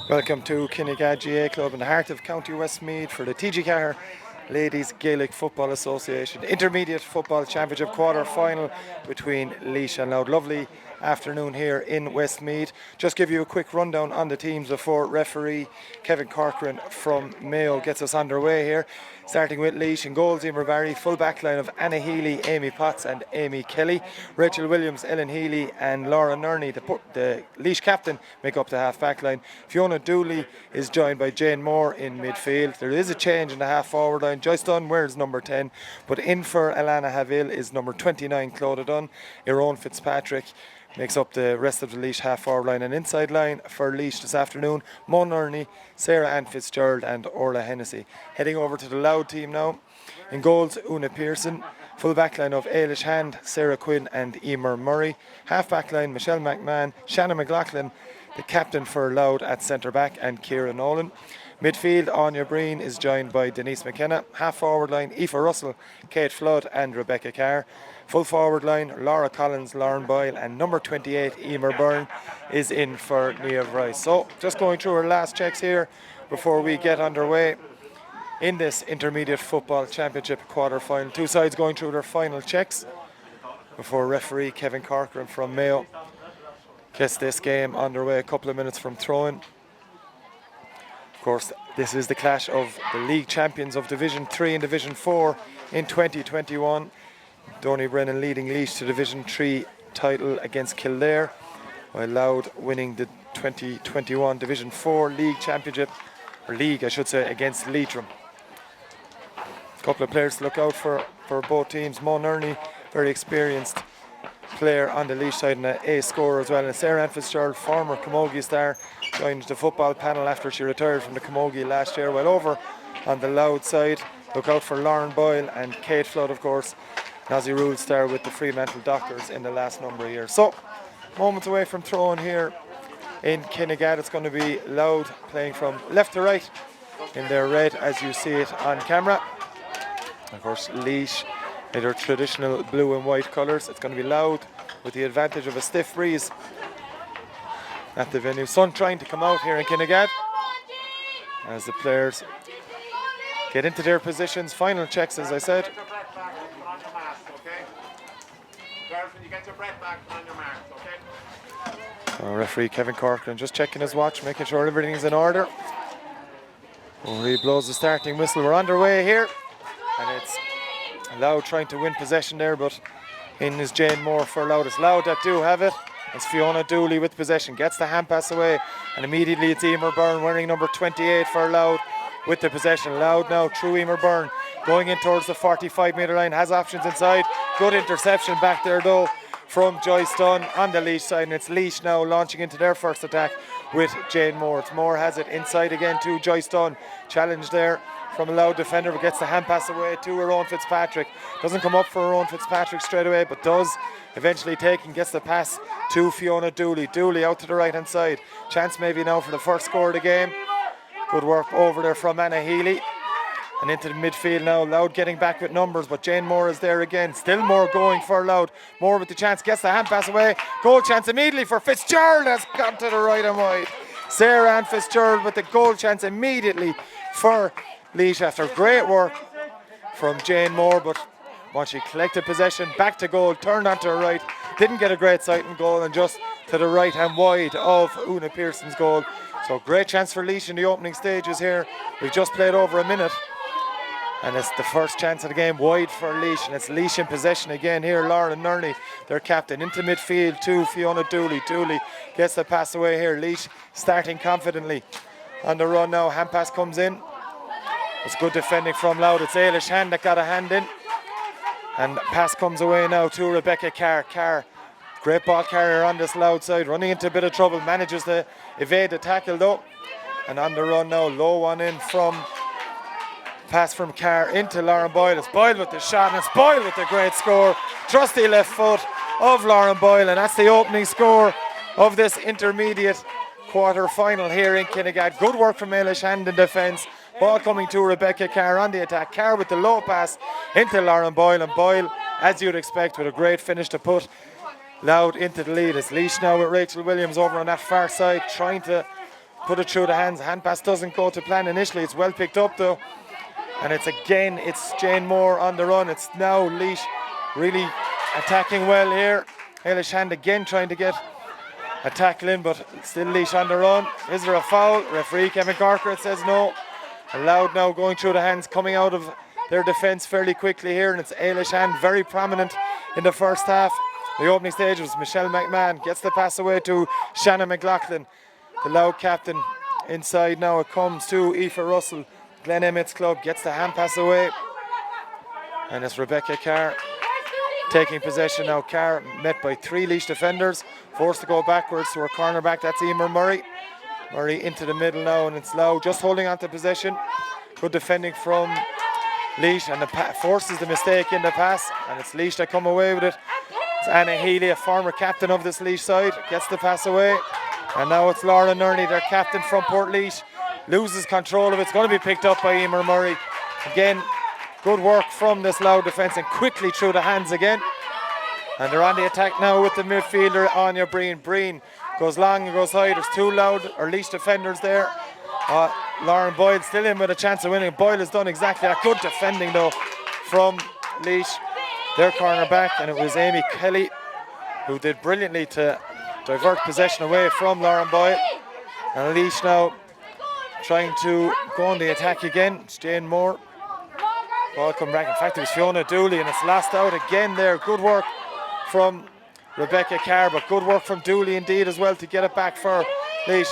Welcome to Kinnegad GA Club in the heart of County Westmeath for the TG4 Ladies Gaelic Football Association Intermediate Football Championship quarter final between Laois and Louth. Lovely afternoon here in Westmeath. Just give you a quick rundown on the teams before referee Kevin Corcoran from Mayo gets us underway here. Starting with Laois in goals, Emer Barry, full back line of Anna Healy, Amy Potts and Amy Kelly. Rachel Williams, Ellen Healy and Laura Nerney, the Laois captain, make up the half back line. Fiona Dooley is joined by Jane Moore in midfield. There is a change in the half forward line. Joyce Dunn wears number 10, but in for Alana Haville is number 29, Clodagh Dunn. Eoin Fitzpatrick makes up the rest of the Laois half forward line. And inside line for Laois this afternoon, Mo Nerney, Sarah Ann Fitzgerald and Orla Hennessy. Heading over to the Louth team now. In goals, Una Pearson. Full back line of Ailish Hand, Sarah Quinn and Emer Murray. Half back line, Michelle McMahon, Shannon McLaughlin, the captain for Louth at centre back, and Ciara Nolan. Midfield, Anya Breen is joined by Denise McKenna. Half forward line, Aoife Russell, Kate Flood and Rebecca Carr. Full forward line, Laura Collins, Lauren Boyle and number 28, Emer Byrne is in for Niamh Rice. So just going through our last checks here before we get underway in this Intermediate Football Championship quarter final. Two sides going through their final checks before referee Kevin Corcoran from Mayo gets this game underway a couple of minutes from throw-in. Of course, this is the clash of the league champions of Division 3 and Division 4 in 2021. Donny Brennan leading Laois to Division 3 title against Kildare, while Louth winning the 2021 Division 4 league championship, or league I should say, against Leitrim. A couple of players to look out for both teams. Mo Nerney, very experienced player on the Laois side and an ace scorer as well. And Sarah Ann Fitzgerald, former Camogie star, joined the football panel after she retired from the Camogie last year. While over on the Louth side, look out for Lauren Boyle and Kate Flood, of course, Nazi Rule star with the Fremantle Doctors in the last number of years. So, moments away from throwing here in Kinnegad. It's going to be Louth playing from left to right in their red as you see it on camera. Of course, Laois in their traditional blue and white colours. It's going to be Louth with the advantage of a stiff breeze at the venue. Sun trying to come out here in Kinnegad as the players get into their positions. Final checks, as I said. Referee Kevin Corcoran just checking his watch, making sure everything's in order. He blows the starting whistle. We're underway here, and it's Louth trying to win possession there, but in is Jane Moore for Louth. It's Louth that do have it. It's Fiona Dooley with possession, gets the hand pass away, and immediately it's Emer Byrne wearing number 28 for Louth with the possession. Louth now through Emer Byrne, going in towards the 45-metre line, has options inside. Good interception back there though from Joyce Dunn on the Laois side, and it's Laois now launching into their first attack with Jane Moore. It's Moore has it inside again to Joyce Dunn. Challenge there from a Louth defender, but gets the hand pass away to Eoin Fitzpatrick. Doesn't come up for Eoin Fitzpatrick straight away, but does eventually take and gets the pass to Fiona Dooley. Dooley out to the right hand side. Chance maybe now for the first score of the game. Good work over there from Anna Healy. And into the midfield now, Louth getting back with numbers, but Jane Moore is there again. Still Moore going for Louth. Moore with the chance, gets the hand pass away. Goal chance immediately for Fitzgerald, has gone to the right and wide. Sarah Ann Fitzgerald with the goal chance immediately for Laois after great work from Jane Moore, but once she collected possession, back to goal, turned onto her right, didn't get a great sight in goal, and just to the right and wide of Una Pearson's goal. So great chance for Laois in the opening stages here. We've just played over a minute, and it's the first chance of the game wide for Laois, and it's Laois in possession again here. Lauren Nerney, their captain, into midfield to Fiona Dooley. Dooley gets the pass away here. Laois starting confidently on the run now. Hand pass comes in. It's good defending from Louth. It's Ailish Hand that got a hand in, and pass comes away now to Rebecca Carr. Carr, great ball carrier on this Louth side, running into a bit of trouble, manages to evade the tackle though, and on the run now, low one in from pass from Carr into Lauren Boyle. It's Boyle with the shot, and it's Boyle with the great score. Trusty left foot of Lauren Boyle, and that's the opening score of this intermediate quarter final here in Kinnegad. Good work from Ailish Hand in defence. Ball coming to Rebecca Carr on the attack. Carr with the low pass into Lauren Boyle, and Boyle, as you'd expect, with a great finish to put Louth into the lead. It's Laois now with Rachel Williams over on that far side, trying to put it through the hands. Hand pass doesn't go to plan initially. It's well picked up though. And it's Jane Moore on the run. It's now Laois really attacking well here. Eilish Hand again trying to get a tackle in, but still Laois on the run. Is there a foul? Referee Kevin Corcoran says no. And Louth now going through the hands, coming out of their defence fairly quickly here, and it's Eilish Hand very prominent in the first half. The opening stage was Michelle McMahon, gets the pass away to Shannon McLaughlin, the Louth captain. Inside now it comes to Aoife Russell, Glen Emmett's club, gets the hand pass away. And it's Rebecca Carr taking possession now. Carr met by 3 Laois defenders, forced to go backwards to her cornerback, that's Emer Murray. Murray into the middle now, and it's Louth just holding on to possession. Good defending from Laois, and forces the mistake in the pass, and it's Laois that come away with it. It's Anna Healy, a former captain of this Laois side, gets the pass away. And now it's Laura Nerney, their captain from Portlaoise, loses control of it. It's going to be picked up by Emer Murray. Again, good work from this Louth defence, and quickly through the hands again. And they're on the attack now with the midfielder, Anya Breen. Breen goes long and goes high. There's 2 Laois defenders there. Lauren Boyle still in with a chance of winning. Boyle has done exactly that. Good defending though from Laois, their cornerback, and it was Amy Kelly who did brilliantly to divert possession away from Lauren Boyle. And Laois now trying to go on the attack again. It's Jane Moore. Ball come back. In fact, it was Fiona Dooley, and it's lost out again there. Good work from Rebecca Carr, but good work from Dooley indeed as well to get it back for Laois.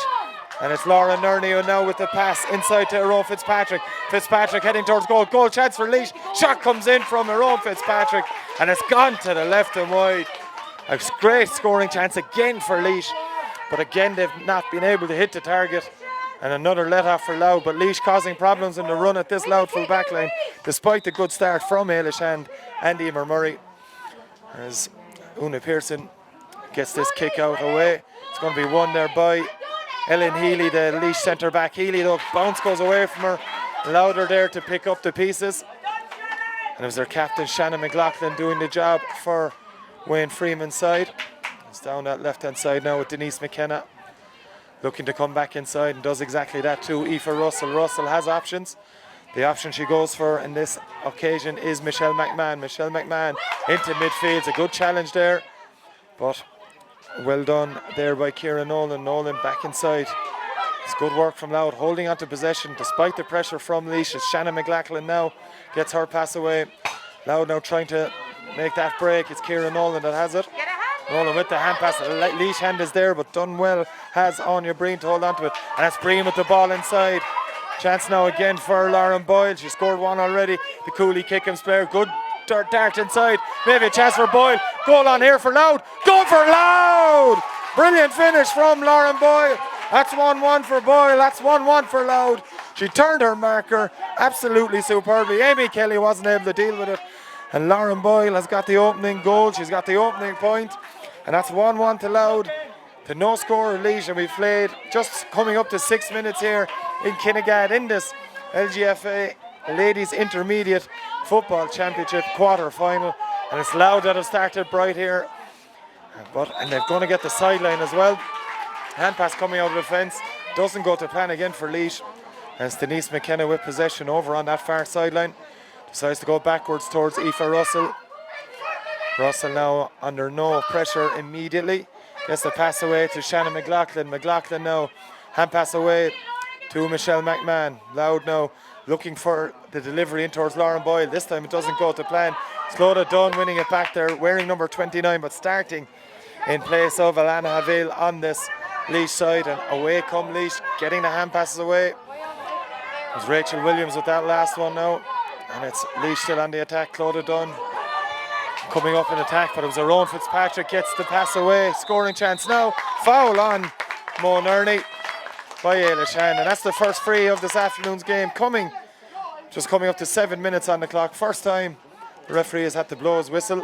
And it's Laura Nerney now with the pass inside to Eron Fitzpatrick. Fitzpatrick heading towards goal. Goal chance for Laois. Shot comes in from Eron Fitzpatrick, and it's gone to the left and wide. A great scoring chance again for Laois, but again they've not been able to hit the target. And another let off for Louth, but Laois causing problems in the run at this Louth full back line, despite the good start from Eilish Hand and Emer Murray. As Una Pearson gets this kick out away. It's going to be won there by Ellen Healy, the Laois centre back. Healy though, bounce goes away from her. Louder there to pick up the pieces. And it was their captain Shannon McLaughlin doing the job for Wayne Freeman's side. It's down that left hand side now with Denise McKenna, looking to come back inside, and does exactly that too. Aoife Russell. Russell has options. The option she goes for in this occasion is Michelle McMahon. Michelle McMahon into midfield. It's a good challenge there, but well done there by Ciara Nolan. Nolan back inside. It's good work from Louth, holding on to possession despite the pressure from Laois. Shannon McLaughlin now gets her pass away. Louth now trying to make that break. It's Ciara Nolan that has it. Nolan with the hand pass. Laois hand is there, but done well has Anya Breen to hold on to it. And that's Breen with the ball inside. Chance now again for Lauren Boyle. She scored one already. The Cooley Kickham's player. Good dart inside. Maybe a chance for Boyle. Goal on here for Louth. Goal for Louth! Brilliant finish from Lauren Boyle. That's 1-1 for Boyle. That's 1-1 for Louth. She turned her marker absolutely superbly. Amy Kelly wasn't able to deal with it. And Lauren Boyle has got the opening goal. She's got the opening point. And that's 1-1 to Louth. To no score of Laois, and we've played just coming up to 6 minutes here in Kinnegad in this LGFA Ladies Intermediate Football Championship quarter final. And it's Louth that have started bright here. And they're going to get the sideline as well. Hand pass coming out of the fence. Doesn't go to plan again for Laois. And it's Denise McKenna with possession over on that far sideline. Decides to go backwards towards Aoife Russell. Russell now under no pressure immediately. Gets the pass away to Shannon McLaughlin. McLaughlin now hand pass away to Michelle McMahon. Louth now looking for the delivery in towards Lauren Boyle. This time it doesn't go to plan. Slota Dunn winning it back there, wearing number 29, but starting in place of Alana Havil on this Laois side. And away come Laois, getting the hand passes away. There's Rachel Williams with that last one now. And it's Laois still on the attack. Clodagh Dunn coming up in attack, but it was Eron Fitzpatrick gets the pass away. Scoring chance now. Foul on Mo Nerney by Eilish Hand. And that's the first free of this afternoon's game, just coming up to 7 minutes on the clock. First time the referee has had to blow his whistle.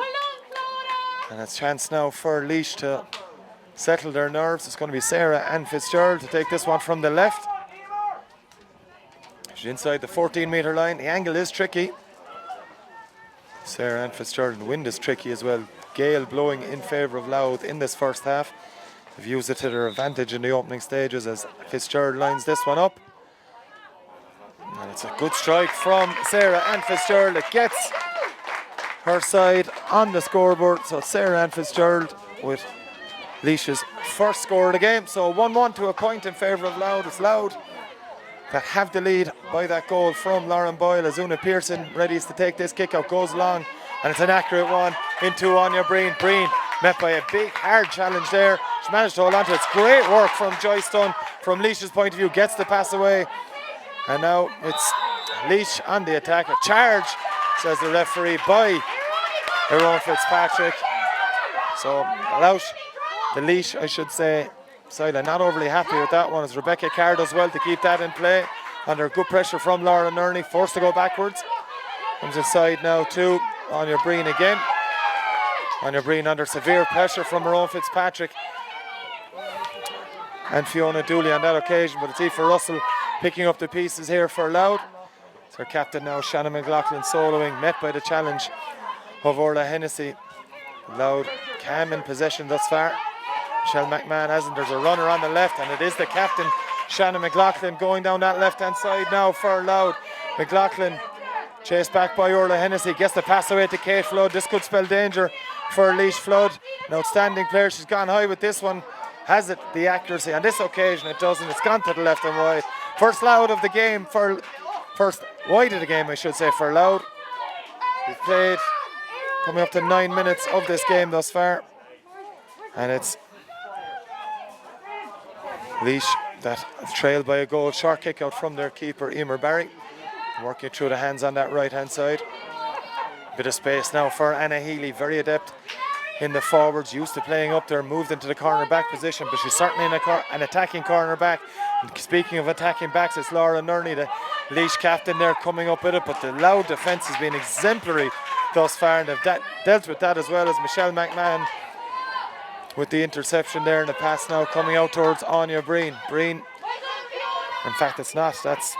And it's chance now for Laois to settle their nerves. It's going to be Sarah Ann Fitzgerald to take this one from the left. She's inside the 14-metre line. The angle is tricky. Sarah Ann Fitzgerald, the wind is tricky as well. gale blowing in favour of Louth in this first half. They've used it to their advantage in the opening stages as Fitzgerald lines this one up. And it's a good strike from Sarah Ann Fitzgerald. It gets her side on the scoreboard. So it's Sarah Ann Fitzgerald with Laois's first score of the game. So 1-1 to a point in favour of Louth. It's Louth that have the lead by that goal from Lauren Boyle as Una Pearson readies to take this kick out, goes long, and it's an accurate one into Anya Breen. Breen met by a big hard challenge there. She managed to hold on to it. It's great work from Joyce Dunn from Laois's point of view, gets the pass away, and now it's Laois on the attack. A charge, says the referee, by Erin Fitzpatrick. So the Laois, I should say, side are not overly happy with that one as Rebecca Carr does well to keep that in play. Under good pressure from Laura Nerney, forced to go backwards. Comes inside now to Anya Breen again. Anya Breen under severe pressure from her own Fitzpatrick and Fiona Dooley on that occasion, but it's Aoife Russell picking up the pieces here for Louth. It's her captain now, Shannon McLaughlin, soloing, met by the challenge of Orla Hennessy. Louth calm in possession thus far. Michelle McMahon hasn't. There's a runner on the left, and it is the captain, Shannon McLaughlin, going down that left-hand side now for Louth. McLaughlin chased back by Orla Hennessy, gets the pass away to Kate Flood. This could spell danger for Laois Flood. An outstanding player. She's gone high with this one. Has it the accuracy? On this occasion it doesn't. It's gone to the left and wide. First wide of the game for Louth. We've played coming up to 9 minutes of this game thus far, and it's Laois that have trailed by a goal. Short kick out from their keeper Emer Barry, working through the hands on that right hand side. Bit of space now for Anna Healy, very adept in the forwards, used to playing up there, moved into the corner back position, but she's certainly an attacking corner back. And speaking of attacking backs, it's Laura Nerney, the Laois captain there, coming up with it, but the Louth defence has been exemplary thus far, and they've dealt with that as well as Michelle McMahon with the interception there, and the pass now coming out towards Anya Breen. Breen, in fact it's not, that's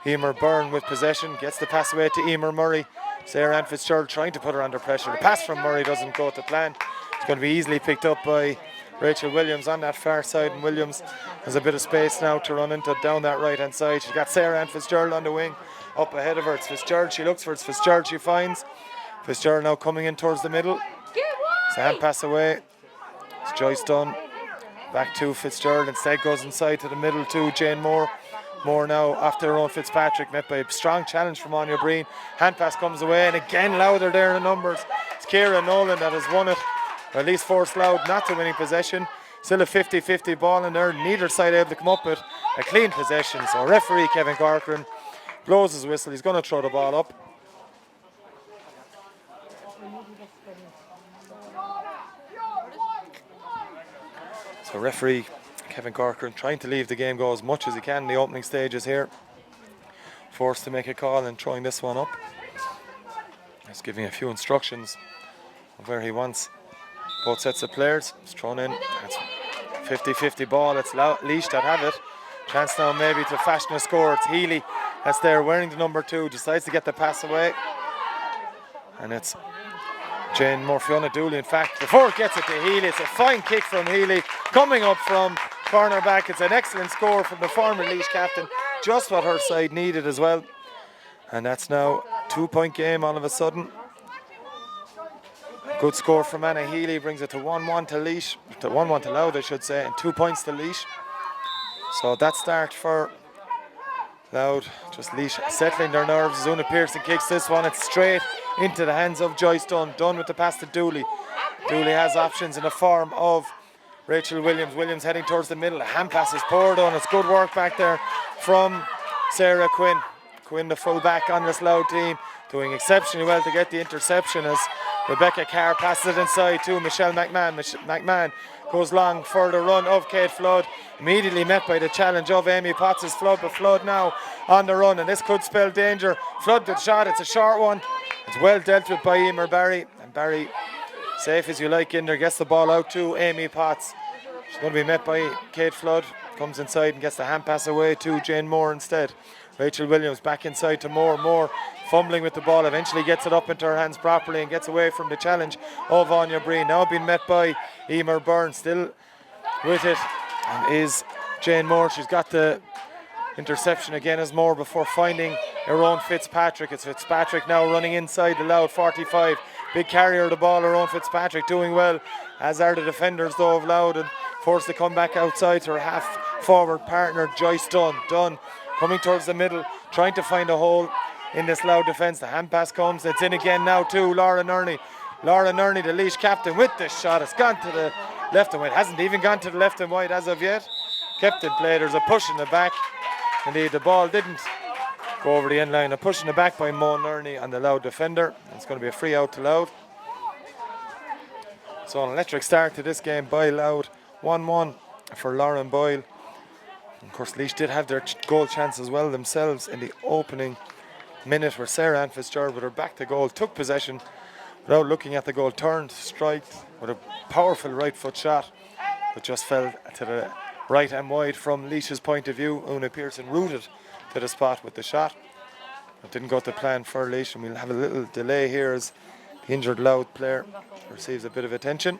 Emer Byrne with possession, gets the pass away to Emer Murray. Sarah Ann Fitzgerald trying to put her under pressure. The pass from Murray doesn't go to plan. It's going to be easily picked up by Rachel Williams on that far side, and Williams has a bit of space now to run into down that right hand side. She's got Sarah Ann Fitzgerald on the wing up ahead of her. It's Fitzgerald she looks for, it's Fitzgerald she finds. Fitzgerald now coming in towards the middle. It's a hand pass away. It's Joyce Dunn back to Fitzgerald, instead goes inside to the middle to Jane Moore. Moore now after her own Fitzpatrick, met by a strong challenge from Anya Breen. Hand pass comes away, and again Louth there in the numbers. It's Ciara Nolan that has won it, or at least forced Louth not to winning possession. Still a 50-50 ball in there, neither side able to come up with a clean possession. So referee Kevin Corcoran blows his whistle, he's going to throw the ball up. So referee Kevin Corcoran trying to leave the game go as much as he can in the opening stages here. Forced to make a call and throwing this one up. He's giving a few instructions of where he wants both sets of players. It's thrown in. It's 50-50 ball. It's Laois that have it. Chance now maybe to fashion a score. It's Healy that's there wearing the number 2. Decides to get the pass away. And it's Jane Moore, Fiona Dooley, in fact, before it gets it to Healy. It's a fine kick from Healy coming up from corner back. It's an excellent score from the former Laois captain, just what her side needed as well. And that's now 2-point game all of a sudden. Good score from Anna Healy brings it to 1-1 to Laois, to 1-1 to Louth I should say, and 2 points to Laois. So that start for Louth, just Laois settling their nerves. Zuna Pearson kicks this one, it's straight into the hands of Joyce Dunn. Dunn with the pass to Dooley. Dooley has options in the form of Rachel Williams. Williams heading towards the middle. A hand pass is poured on. It's good work back there from Sarah Quinn. Quinn, the full back on this Louth team, doing exceptionally well to get the interception as Rebecca Carr passes it inside to Michelle McMahon. McMahon goes long for the run of Kate Flood. Immediately met by the challenge of Amy Potts' Flood, but Flood now on the run, and this could spell danger. Flood with shot, it's a short one. It's well dealt with by Emer Barry, and Barry, safe as you like in there, gets the ball out to Amy Potts. She's going to be met by Kate Flood, comes inside and gets the hand pass away to Jane Moore instead. Rachel Williams back inside to Moore. Moore fumbling with the ball, eventually gets it up into her hands properly and gets away from the challenge of Anya Breen. Now being met by Emer Byrne, still with it, and is Jane Moore. She's got the interception again as Moore before finding Aaron Fitzpatrick. It's Fitzpatrick now running inside the Louth 45. Big carrier of the ball, Aaron Fitzpatrick doing well, as are the defenders though of Louth, and forced to come back outside to her half forward partner Joyce Dunn. Dunn coming towards the middle, trying to find a hole in this Louth defence. The hand pass comes, it's in again now to Laura Nerney. Laura Nerney, the Laois captain, with the shot. It's gone to the left and wide. Hasn't even gone to the left and wide as of yet. Kept in play. There's a push in the back. Indeed, the ball didn't go over the end line. A push in the back by Mo Nerney and the Louth defender. It's going to be a free out to Louth. So an electric start to this game by Louth. 1-1 for Lauren Boyle. Of course, Laois did have their goal chance as well themselves in the opening minute, where Sarah Ann Fitzgerald, with her back to goal, took possession without looking at the goal, turned, strike with a powerful right foot shot, but just fell to the right and wide from Laois's point of view. Una Pearson rooted to the spot with the shot. It didn't go to plan for Laois, and we'll have a little delay here as the injured Louth player receives a bit of attention.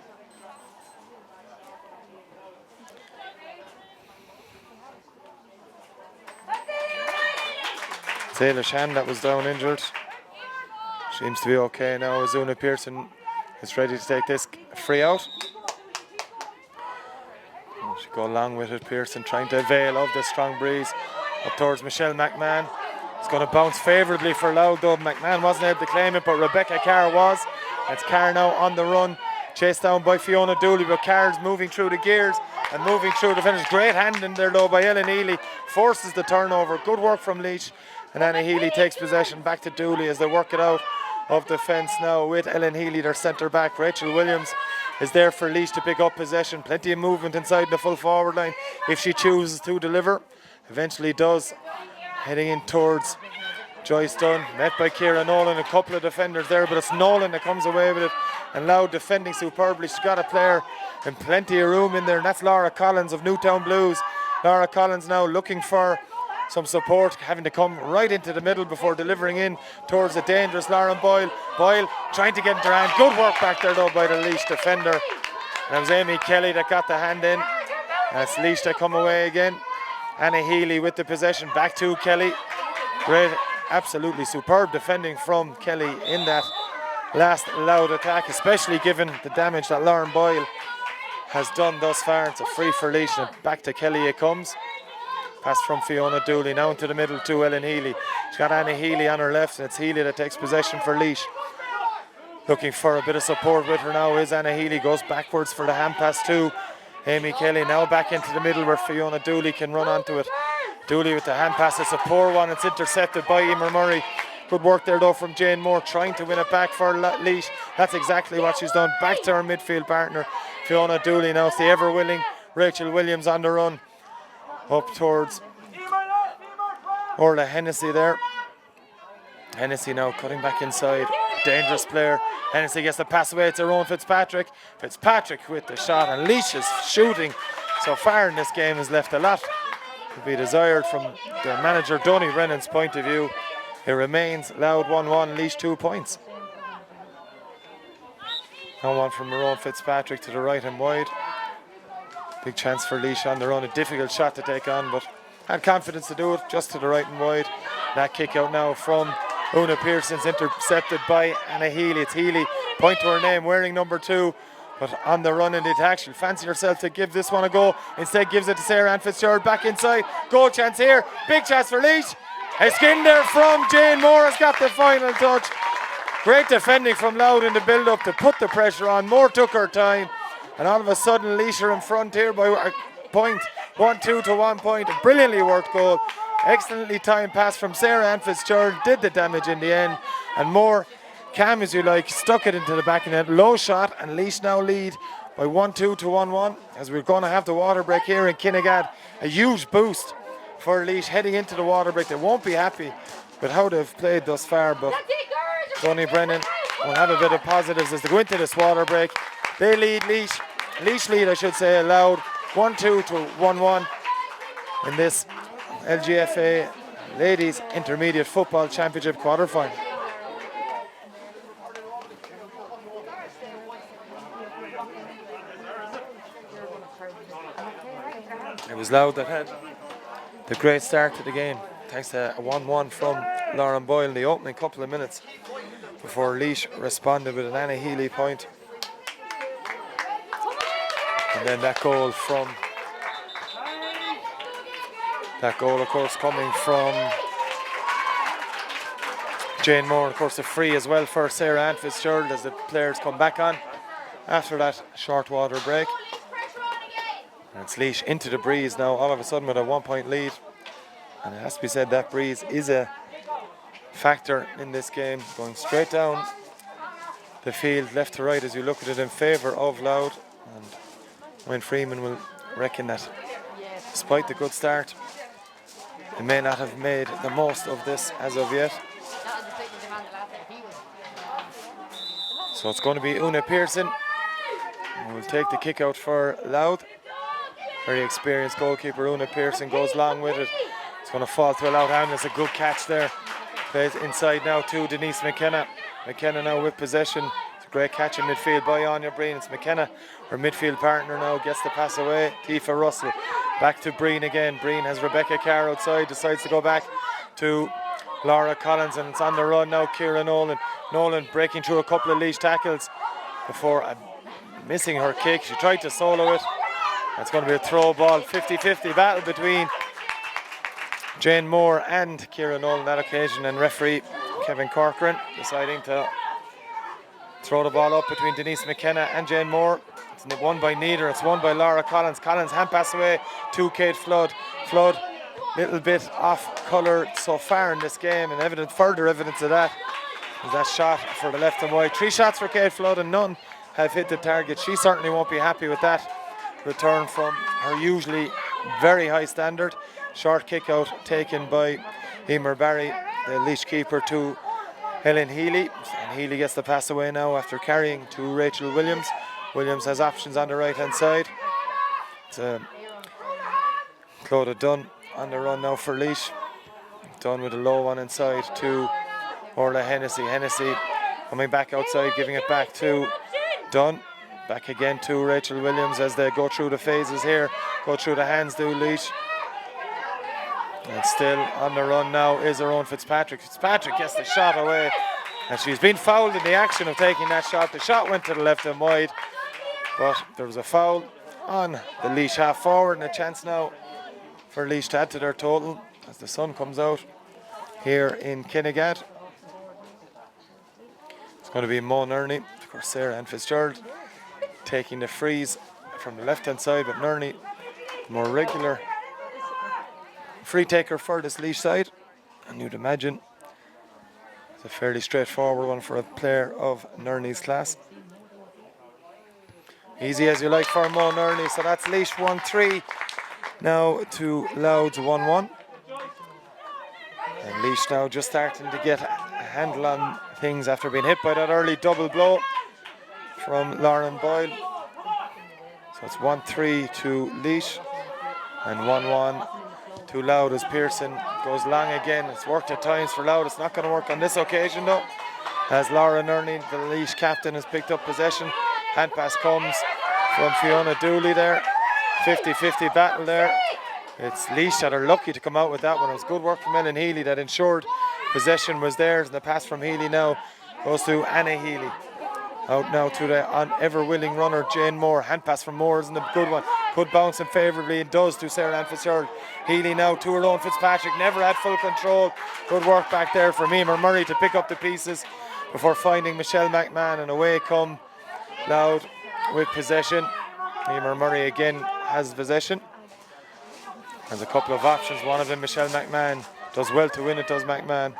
Taylor Shan, that was down injured, seems to be okay now as Una Pearson is ready to take this free out. She go along with it, Pearson trying to avail of the strong breeze up towards Michelle McMahon. It's going to bounce favourably for Louth though. McMahon wasn't able to claim it, but Rebecca Carr was. It's Carr now on the run, chased down by Fiona Dooley, but Carr's moving through the gears and moving through the finish. Great hand in there though by Ellen Healy, forces the turnover. Good work from Laois, and Anna Healy takes possession back to Dooley as they work it out of defence now with Ellen Healy, their centre back. Rachel Williams is there for Laois to pick up possession. Plenty of movement inside the full forward line if she chooses to deliver. Eventually does. Heading in towards Joyce Dunn, met by Ciara Nolan. A couple of defenders there, but it's Nolan that comes away with it, and Louth defending superbly. She's got a player and plenty of room in there, and that's Laura Collins of Newtown Blues. Laura Collins now looking for some support, having to come right into the middle before delivering in towards the dangerous Lauren Boyle. Boyle trying to get into her hand. Good work back there though by the Laois defender. And it was Amy Kelly that got the hand in. And it's Laois that come away again. Anna Healy with the possession, back to Kelly. Great, absolutely superb defending from Kelly in that last Louth attack, especially given the damage that Lauren Boyle has done thus far. It's a free for Laois, and back to Kelly it comes. Pass from Fiona Dooley now into the middle to Ellen Healy. She's got Anna Healy on her left, and it's Healy that takes possession for Laois. Looking for a bit of support with her now is Anna Healy. Goes backwards for the hand pass to Amy Kelly. Now back into the middle where Fiona Dooley can run onto it. Dooley with the hand pass. It's a poor one. It's intercepted by Emer Murray. Good work there though from Jane Moore, trying to win it back for Laois. That's exactly what she's done. Back to her midfield partner Fiona Dooley. Now it's the ever willing Rachel Williams on the run up towards Orla Hennessy there. Hennessy now cutting back inside. Dangerous player. Hennessy gets the pass away. It's her own Fitzpatrick. Fitzpatrick with the shot, and Laois's shooting so far in this game has left a lot to be desired from their manager Donny Brennan's point of view. It remains Louth 1-1, Laois 2 points. Now one from Maroon Fitzpatrick to the right and wide. Big chance for Laois on their own. A difficult shot to take on, but had confidence to do it, just to the right and wide. That kick out now from Una Pearson's intercepted by Anna Healy. It's Healy, point to her name, wearing number 2, but on the run in the attack. She'll fancy herself to give this one a go. Instead gives it to Sarah Ann Fitzgerald back inside. Goal chance here, big chance for Laois. A skin there from Jane Moore has got the final touch. Great defending from Louth in the build-up to put the pressure on. Moore took her time, and all of a sudden Laois are in front here by a point. 1-2 to 1 point. A brilliantly worked goal. Excellently timed pass from Sarah Ann Fitzgerald. Did the damage in the end. And Moore, calm as you like, stuck it into the back of the net. Low shot, and Laois now lead by 1-2 to 1-1. As we're going to have the water break here in Kinnegad. A huge boost for Laois heading into the water break. They won't be happy with how they've played thus far, but Donny Brennan will have a bit of positives as they go into this water break. They lead Laois. Laois lead, I should say, aloud 1-2 to 1-1 in this LGFA Ladies Intermediate Football Championship quarter-final. It was Louth that had the great start to the game, thanks to a 1-1 from Lauren Boyle in the opening couple of minutes before Laois responded with an Anna Healy point. And then that goal, of course, coming from Jane Moore. Of course, a free as well for Sarah Ann Fitzgerald as the players come back on after that short water break. And it's Laois into the breeze now, all of a sudden with a 1-point lead. And it has to be said that breeze is a factor in this game, going straight down the field, left to right, as you look at it, in favour of Louth. And Wayne Freeman will reckon that despite the good start, they may not have made the most of this as of yet. So it's going to be Una Pearson who will take the kick out for Louth. Very experienced goalkeeper Una Pearson goes long with it. It's going to fall to a Louth hand. It's a good catch there. Plays inside now to Denise McKenna. McKenna now with possession. It's a great catch in midfield by Anya Breen. It's McKenna, her midfield partner now, gets the pass away. Tifa Russell back to Breen again. Breen has Rebecca Carr outside, decides to go back to Laura Collins, and it's on the run now. Ciara Nolan. Nolan breaking through a couple of Laois tackles before missing her kick. She tried to solo it. It's going to be a throw ball, 50-50 battle between Jane Moore and Ciara Nolan that occasion, and referee Kevin Corcoran deciding to throw the ball up between Denise McKenna and Jane Moore. It's won by neither, it's won by Laura Collins. Collins hand pass away to Kate Flood. Flood, little bit off colour so far in this game, and further evidence of that is that shot for the left and wide. 3 shots for Kate Flood and none have hit the target. She certainly won't be happy with that return from her usually very high standard. Short kick out taken by Emer Barry, the Laois keeper, to Helen Healy. And Healy gets the pass away now after carrying to Rachel Williams. Williams has options on the right hand side. It's Clodagh Dunn on the run now for Laois. Dunn with a low one inside to Orla Hennessy. Hennessy coming back outside, giving it back to Dunn. Back again to Rachel Williams as they go through the phases here. Go through the hands, do Laois. And still on the run now is her own Fitzpatrick. Fitzpatrick gets the shot away, and she's been fouled in the action of taking that shot. The shot went to the left and wide, but there was a foul on the Laois half forward, and a chance now for Laois to add to their total as the sun comes out here in Kinnegad. It's going to be Mo Nerney, of course Sarah Ann Fitzgerald taking the freeze from the left hand side, but Nerney, more regular free taker for this Laois side, and you'd imagine it's a fairly straightforward one for a player of Nerney's class. Easy as you like for Mo Nerney. So that's Laois 1-3 now to Louth's 1-1. And Laois now just starting to get a handle on things after being hit by that early double blow from Lauren Boyle. So it's 1-3 to Laois and 1-1 to Louth as Pearson goes long again. It's worked at times for Louth. It's not going to work on this occasion though, as Laura Nerney, the Laois captain, has picked up possession. Hand pass comes from Fiona Dooley there. 50-50 battle there. It's Laois that are lucky to come out with that one. It was good work from Ellen Healy that ensured possession was theirs, and the pass from Healy now goes to Anna Healy. Out now to the ever-willing runner Jane Moore. Hand pass from Moore isn't a good one. Could bounce him favourably, and does, to Sarah Ann Fitzgerald. Healy now to her own Fitzpatrick. Never had full control. Good work back there from Emer Murray to pick up the pieces before finding Michelle McMahon, and away come Louth with possession. Emer Murray again has possession. Has a couple of options. One of them, Michelle McMahon, does well to win it, does McMahon.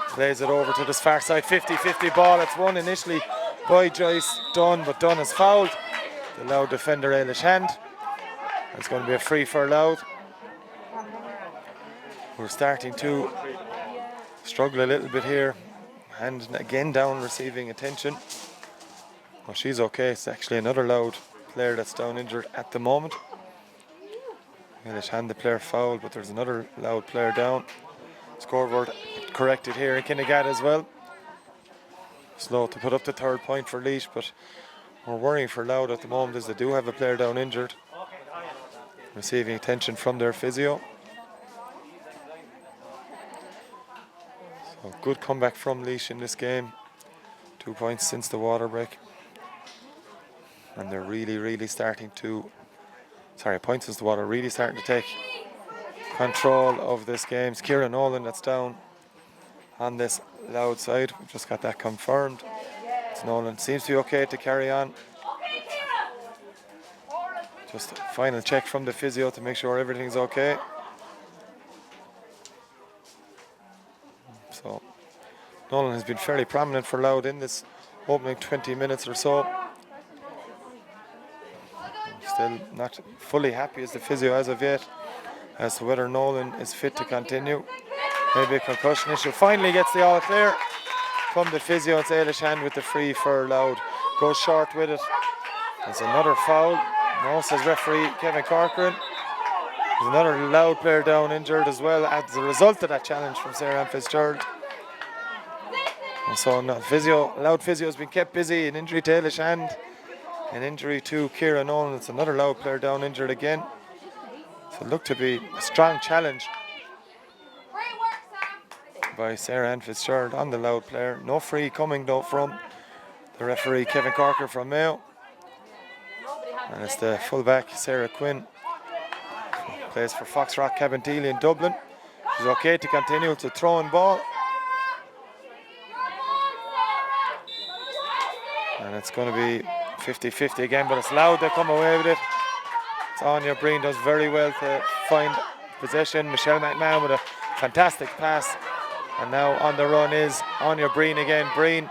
Plays it over to this far side. 50-50 ball. It's won initially by Joyce Dunn, but Dunn is fouled. The Louth defender Eilish Hand. It's going to be a free for Louth. We're starting to struggle a little bit here. Hand again down, receiving attention. Well, she's okay. It's actually another Louth player that's down injured at the moment. Eilish Hand, the player, fouled, but there's another Louth player down. Scoreboard corrected here in Kinnegad as well. Slow to put up the 3rd point for Laois, but we're worrying for Louth at the moment as they do have a player down injured, receiving attention from their physio. So good comeback from Laois in this game. 2 points since the water break. And they're really starting to, points since the water, really starting to take control of this game. It's Kieran Nolan that's down on this Louth side. We've just got that confirmed. It's Nolan seems to be okay to carry on. Just a final check from the physio to make sure everything's okay. So Nolan has been fairly prominent for Louth in this opening 20 minutes or so. Still not fully happy as the physio as of yet as to whether Nolan is fit to continue. Maybe a concussion issue. Finally gets the all clear from the physio. It's Ailish Hand with the free for Louth. Goes short with it. There's another foul. No, says referee Kevin Corcoran. There's another Louth player down injured as well as a result of that challenge from Sarah Ann Fitzgerald. And so no, Louth physio has been kept busy. An injury to Ailish Hand. An injury to Kieran Nolan. It's another Louth player down injured again. So it looked to be a strong challenge by Sarah Ann Fitzgerald on the Louth player. No free coming though from the referee Kevin Corker from Mayo. And it's the fullback Sarah Quinn. Plays for Foxrock Cabinteely in Dublin. She's okay to continue. It's a throwing ball. And it's going to be 50-50 again, but it's Louth that come away with it. It's Anya Breen does very well to find possession. Michelle McMahon with a fantastic pass. And now on the run is Anya Breen again. Breen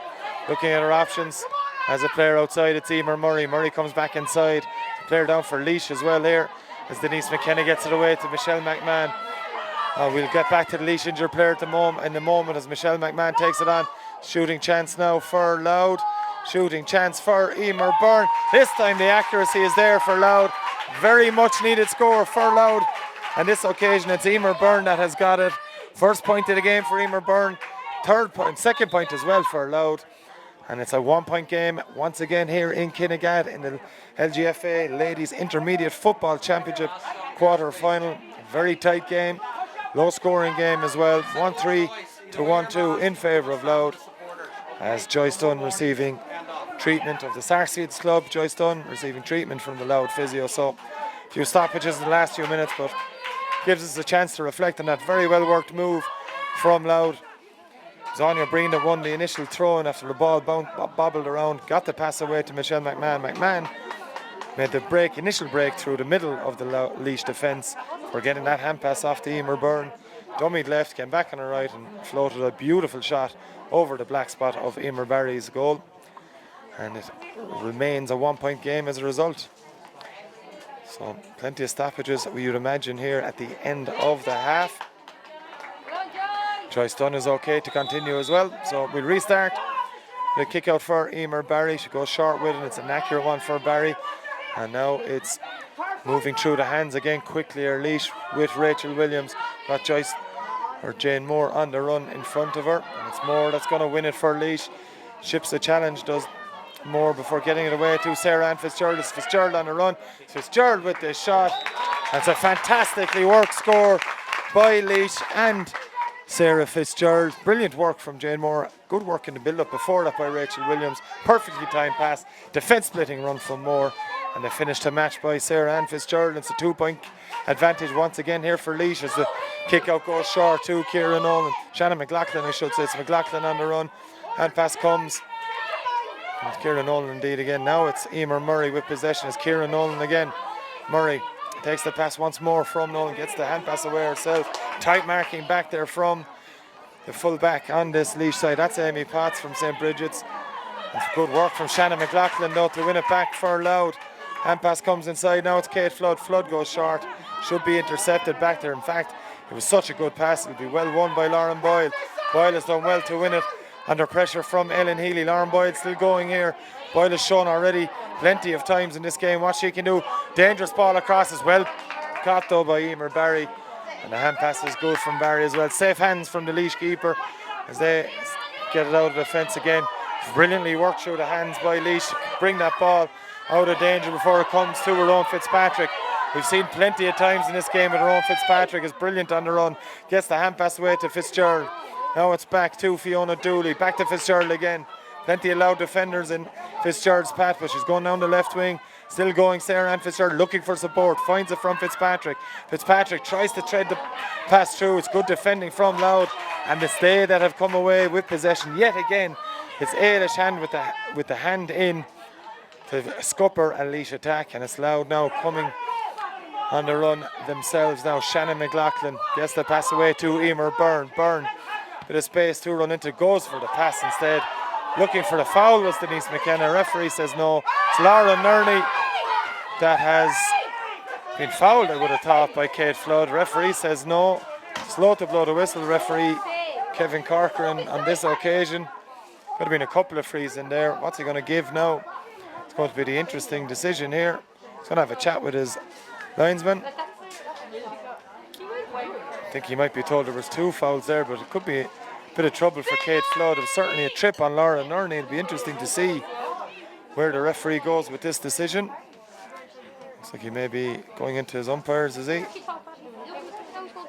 looking at her options. As a player outside, it's Emer Murray. Murray comes back inside. Player down for Laois as well here. As Denise McKenna gets it away to Michelle McMahon. We'll get back to the Laois injured player in the moment as Michelle McMahon takes it on. Shooting chance now for Louth. Shooting chance for Emer Byrne. This time the accuracy is there for Louth. Very much needed score for Louth. And this occasion it's Emer Byrne that has got it. First point of the game for Emer Byrne. Second point as well for Louth. And it's a 1 point game once again here in Kinnegad in the LGFA Ladies Intermediate Football Championship quarter final. Very tight game. Low scoring game as well. 1-3 to 1-2 in favour of Louth. As Joyce Dunn receiving treatment of the Sarseeds Club. Joyce Dunn receiving treatment from the Louth physio. So a few stoppages in the last few minutes, but gives us a chance to reflect on that very well worked move from Louth. Zonia Breen that won the initial throw in after the ball bobbled around. Got the pass away to Michelle McMahon. McMahon made the initial break through the middle of the Laois defence for getting that hand pass off to Emer Byrne. Dummied left, came back on the right and floated a beautiful shot over the black spot of Emer Barry's goal. And it remains a 1 point game as a result. So plenty of stoppages we would imagine here at the end of the half. Joyce Dunn is okay to continue as well. So we'll restart. The kick out for Emer Barry. She goes short with it. It's an accurate one for Barry. And now it's moving through the hands again quickly. Laois with Rachel Williams. Got Joyce or Jane Moore on the run in front of her. And it's Moore that's going to win it for Laois. Ships the challenge, does Moore before getting it away to Sarah Ann Fitzgerald. It's Fitzgerald on the run. Fitzgerald with the shot. That's a fantastically worked score by Laois and Sarah Fitzgerald. Brilliant work from Jane Moore. Good work in the build-up before that by Rachel Williams. Perfectly timed pass. Defence-splitting run from Moore. And they finished the match by Sarah Ann Fitzgerald. It's a 2 point advantage once again here for Laois as the kick-out goes short to Ciara Nolan. Shannon McLaughlin, I should say. It's McLaughlin on the run. Hand pass comes. And it's Ciara Nolan indeed again. Now it's Emer Murray with possession. It's Ciara Nolan again. Murray takes the pass once more from Nolan. Gets the hand pass away herself. Tight marking back there from the full back on this Laois side. That's Amy Potts from St. Bridget's. That's good work from Shannon McLaughlin though to win it back for Louth. Hand pass comes inside. Now it's Kate Flood. Flood goes short. Should be intercepted back there. In fact, it was such a good pass. It'll be well won by Lauren Boyle. Boyle has done well to win it under pressure from Ellen Healy. Lauren Boyle still going here. Boyle has shown already plenty of times in this game what she can do. Dangerous ball across as well. Caught though by Emer Barry. And the hand pass is good from Barry as well. Safe hands from the Laois keeper as they get it out of the fence again. Brilliantly worked through the hands by Laois. Bring that ball out of danger before it comes to Rowan Fitzpatrick. We've seen plenty of times in this game that Rowan Fitzpatrick is brilliant on the run. Gets the hand pass away to Fitzgerald. Now it's back to Fiona Dooley. Back to Fitzgerald again. Plenty of loud defenders in Fitzgerald's path, but she's going down the left wing. Still going, Sarah Ann Fitzgerald looking for support. Finds it from Fitzpatrick. Fitzpatrick tries to tread the pass through. It's good defending from Louth. And the Stay that have come away with possession yet again. It's Ailish Hand with the hand in to scupper a Laois attack. And it's Louth now coming on the run themselves now. Shannon McLaughlin gets the pass away to Emer Byrne. Byrne, bit of space to run into, goes for the pass instead. Looking for the foul was Denise McKenna. Referee says no. It's Laura Nerney that has been fouled, I would have thought, by Kate Flood. Referee says no. Slow to blow the whistle. Referee Kevin Corcoran on this occasion. Could have been a couple of frees in there. What's he going to give now? It's going to be the interesting decision here. He's going to have a chat with his linesman. I think he might be told there was 2 fouls there, but it could be a bit of trouble for Kate Flood. It's certainly a trip on Laura Nerney. It'll be interesting to see where the referee goes with this decision. Looks like he may be going into his umpires, is he?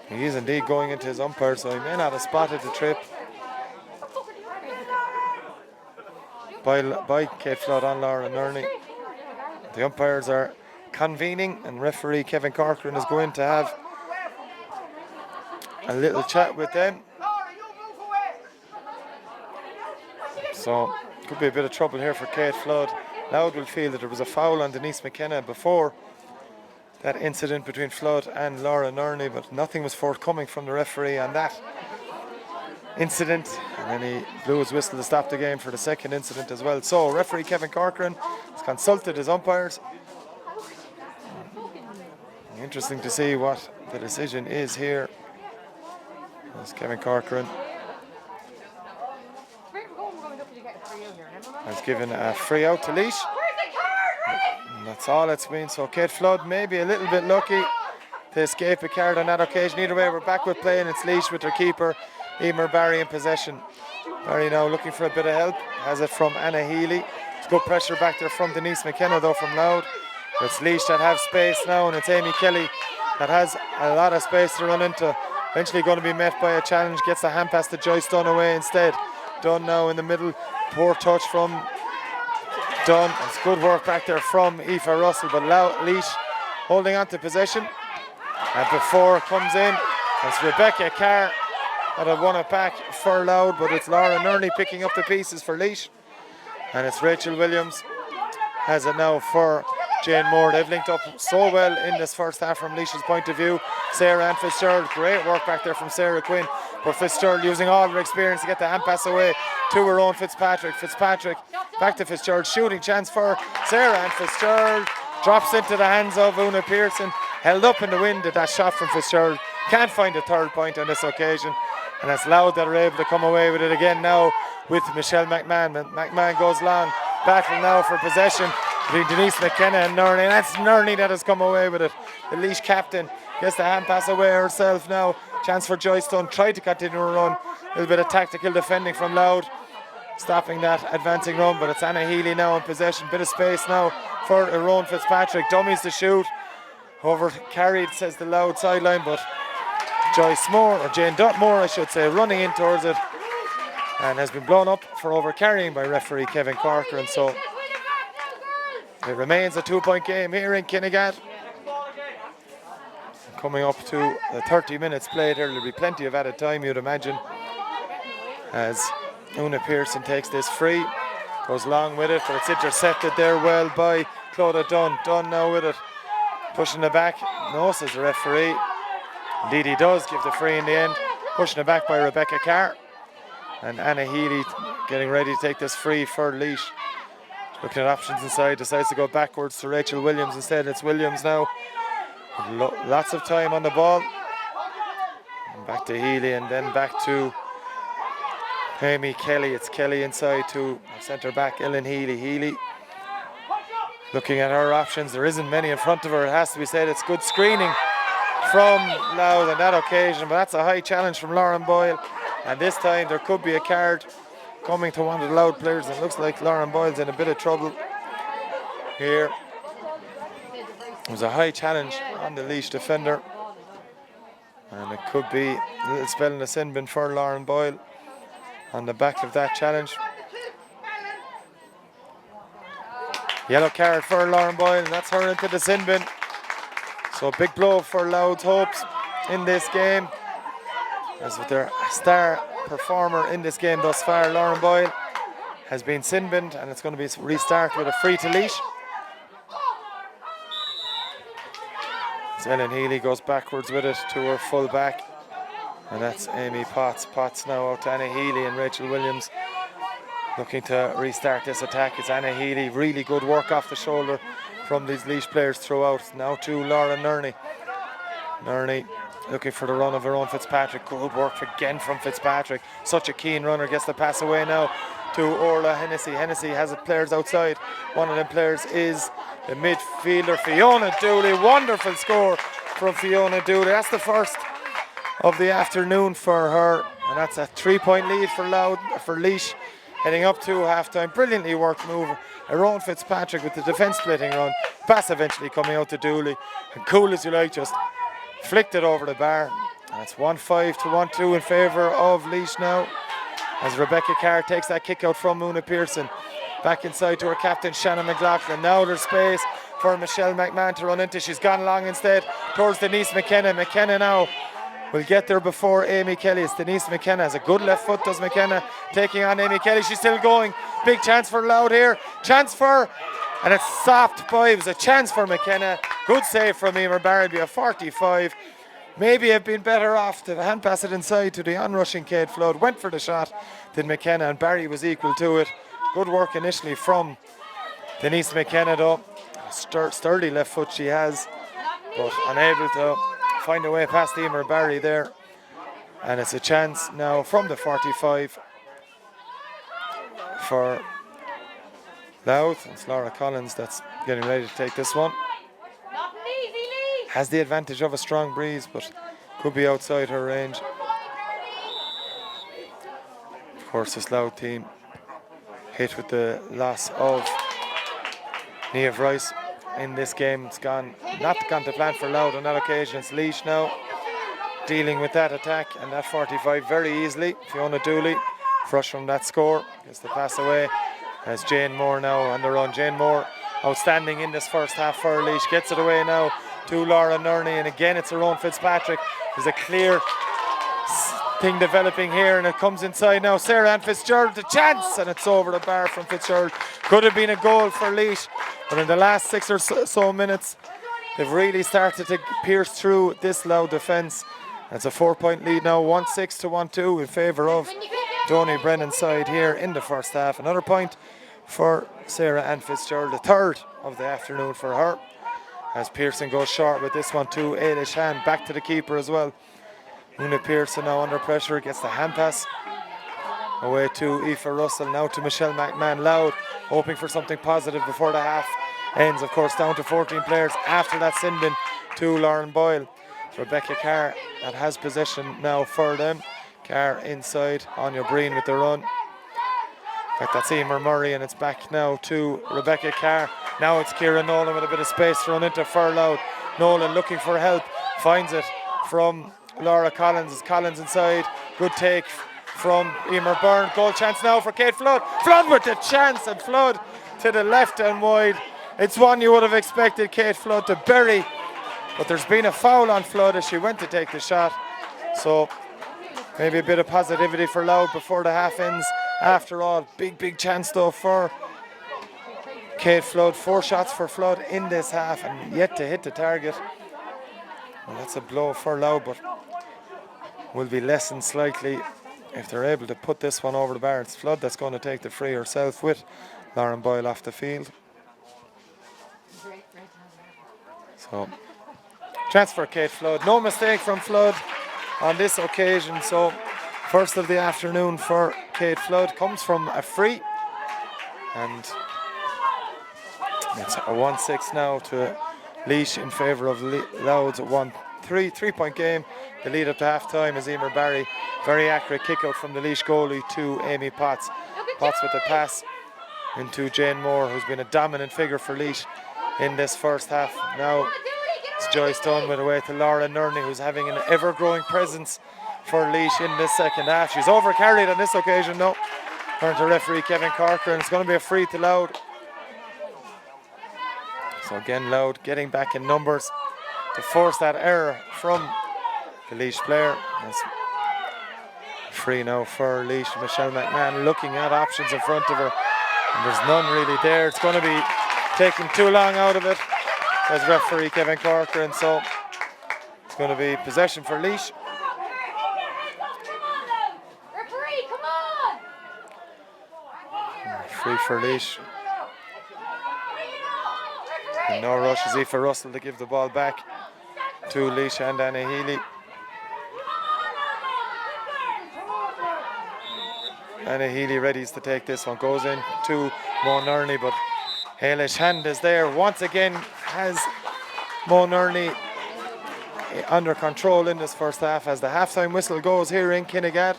He is indeed going into his umpire, so he may not have spotted the trip by Kate Flood on Laura Nerney. The umpires are convening, and referee Kevin Corcoran is going to have a little chat with them. So could be a bit of trouble here for Kate Flood. Louth will feel that there was a foul on Denise McKenna before that incident between Flood and Laura Nerney, but nothing was forthcoming from the referee on that incident, and then he blew his whistle to stop the game for the second incident as well. So referee Kevin Corcoran has consulted his umpires. Interesting to see what the decision is here. As Kevin Corcoran has given a free out to Laois. And that's all it's been. So Kate Flood maybe a little bit lucky to escape a card on that occasion. Either way, we're back with play, and it's Laois with their keeper, Emer Barry, in possession. Barry now looking for a bit of help. Has it from Anna Healy. It's good pressure back there from Denise McKenna though from Louth. It's Laois that have space now, and it's Amy Kelly that has a lot of space to run into. Eventually going to be met by a challenge. Gets the hand pass to Joyce Dunn away instead. Dunn now in the middle. Poor touch from Dunn. It's good work back there from Aoife Russell, but Laois holding on to possession. And before it comes in, it's Rebecca Carr that have won it back for Louth, but it's Laura Nerney picking up the pieces for Laois. And it's Rachel Williams has it now for Jane Moore. They've linked up so well in this first half from Laois's point of view. Sarah Ann Fitzgerald, great work back there from Sarah Quinn, but Fitzgerald using all her experience to get the hand pass away to her own Fitzpatrick. Fitzpatrick back to Fitzgerald, shooting chance for Sarah Ann Fitzgerald, drops into the hands of Una Pearson, held up in the wind at that shot from Fitzgerald. Can't find a third point on this occasion, and that's Louth that are able to come away with it again now with Michelle McMahon. McMahon goes long, battle now for possession between Denise McKenna and Nerney. And that's Nerney that has come away with it. The Laois captain gets the hand pass away herself now. Chance for Joyce Dunn, tried to continue her run. A little bit of tactical defending from Louth, stopping that advancing run, but it's Anna Healy now in possession. Bit of space now for Rowan Fitzpatrick. Dummies to shoot. Over carried, says the Louth sideline, but Joyce Moore, or Jane Moore I should say, running in towards it, and has been blown up for over carrying by referee Kevin Corcoran. So it remains a 2-point game here in Kinnegad. Coming up to the 30 minutes played here, there'll be plenty of added time, you'd imagine, as Una Pearson takes this free, goes long with it, but it's intercepted there well by Clodagh Dunn. Dunn now with it, pushing it back. No, says the referee. Indeed he does give the free in the end. Pushing it back by Rebecca Carr. And Anna Healy getting ready to take this free for Laois. Looking at options inside, decides to go backwards to Rachel Williams instead. It's Williams now. Lots of time on the ball. And back to Healy, and then back to Amy Kelly. It's Kelly inside to centre back Ellen Healy. Healy looking at her options. There isn't many in front of her, it has to be said. It's good screening from Louth on that occasion, but that's a high challenge from Lauren Boyle, and this time there could be a card coming to one of the Louth players. It looks like Lauren Boyle's in a bit of trouble here. It was a high challenge on the Laois defender, and it could be a little spell in the sin bin for Lauren Boyle on the back of that challenge. Yellow card for Lauren Boyle, and that's her into the sin bin. So a big blow for Louth's hopes in this game, as with their star performer in this game thus far, Lauren Boyle, has been sin binned, and it's going to be restart with a free to Laois. As Ellen Healy goes backwards with it to her full back, and that's Amy Potts. Potts now out to Anna Healy and Rachel Williams, looking to restart this attack. It's Anna Healy, really good work off the shoulder from these Laois players throughout. Now to Laura Nerney. Nerney looking for the run of her own Fitzpatrick. Good work again from Fitzpatrick. Such a keen runner, gets the pass away now to Orla Hennessy. Hennessy has players outside. One of them players is the midfielder Fiona Dooley. Wonderful score from Fiona Dooley. That's the first of the afternoon for her, and that's a 3-point lead for Laois heading up to half-time. Brilliantly worked move. Aaron Fitzpatrick with the defence splitting run. Pass eventually coming out to Dooley, and cool as you like, just flicked it over the bar. And it's 1-5 to 1-2 in favour of Laois now, as Rebecca Carr takes that kick out from Una Pearson. Back inside to her captain Shannon McLaughlin. Now there's space for Michelle McMahon to run into. She's gone long instead towards Denise McKenna. McKenna now will get there before Amy Kelly. It's Denise McKenna has a good left foot, does McKenna, taking on Amy Kelly. She's still going. Big chance for Louth here. Chance for, and it's stopped by, it was a chance for McKenna. Good save from Emer Barrelby, a 45. Maybe have been better off to hand pass it inside to the onrushing Kate Flood. Went for the shot, did McKenna, and Barry was equal to it. Good work initially from Denise McKenna though. Sturdy left foot she has, but unable to find a way past Emer Barry there. And it's a chance now from the 45 for Louth. It's Laura Collins that's getting ready to take this one. Has the advantage of a strong breeze, but could be outside her range. Of course, this Louth team hit with the loss of Niamh Rice in this game. It's not gone to plan for Louth on that occasion. It's Laois now dealing with that attack and that 45 very easily. Fiona Dooley, fresh from that score, gets the pass away as Jane Moore now on the run. Jane Moore outstanding in this first half for Laois, gets it away now to Laura Nerney, and again it's her own Fitzpatrick. There's a clear thing developing here, and it comes inside now. Sarah Ann Fitzgerald, a chance, and it's over the bar from Fitzgerald. Could have been a goal for Laois, but in the last 6 or so minutes they've really started to pierce through this Louth defence. It's a 4-point lead now, 1-6 to 1-2 in favour of Donny Brennan's side here in the first half. Another point for Sarah Ann Fitzgerald, the third of the afternoon for her, as Pearson goes short with this one to Ailish Han. Back to the keeper as well. Una Pearson now under pressure, gets the hand pass away to Aoife Russell, now to Michelle McMahon. Louth hoping for something positive before the half ends. Of course, down to 14 players after that sin bin to Lauren Boyle. It's Rebecca Carr that has possession now for them. Carr inside, Anya Breen with the run. In fact, that's Emer Murray, and it's back now to Rebecca Carr. Now it's Kieran Nolan with a bit of space to run into for Louth. Nolan looking for help, finds it from Laura Collins. Collins inside, good take from Emer Byrne. Goal chance now for Kate Flood. Flood with the chance, and Flood to the left and wide. It's one you would have expected Kate Flood to bury, but there's been a foul on Flood as she went to take the shot. So maybe a bit of positivity for Louth before the half ends. After all, big chance though for Kate Flood. 4 shots for Flood in this half and yet to hit the target. Well, that's a blow for Louth, but will be lessened slightly if they're able to put this one over the bar. It's Flood that's going to take the free herself with Lauren Boyle off the field. So, chance for Kate Flood. No mistake from Flood on this occasion. So, first of the afternoon for Kate Flood comes from a free. And it's a 1-6 now to Laois in favour of Louth, 1-3 three-point game. The lead up to half time is Emer Barry. Very accurate kick out from the Laois goalie to Amy Potts. Potts with the pass into Jane Moore, who's been a dominant figure for Laois in this first half. Now it's Joyce Dunn with away to Laura Nurney, who's having an ever-growing presence for Laois in this second half. She's overcarried on this occasion, no. Turn to referee Kevin Corker, and it's going to be a free to Louth. So again, Louth getting back in numbers to force that error from the Laois player. That's free now for Laois. Michelle McMahon looking at options in front of her, and there's none really there. It's going to be taking too long out of it, as referee Kevin Corker, and so it's going to be possession for Laois. Free for Laois. And no rush is Aoife Russell to give the ball back to Laois and Anna Healy. Anna Healy readies to take this one, goes in to Mo Nurney, but Hailish hand is there. Once again has Mo Nurney under control in this first half as the halftime whistle goes here in Kinnegad.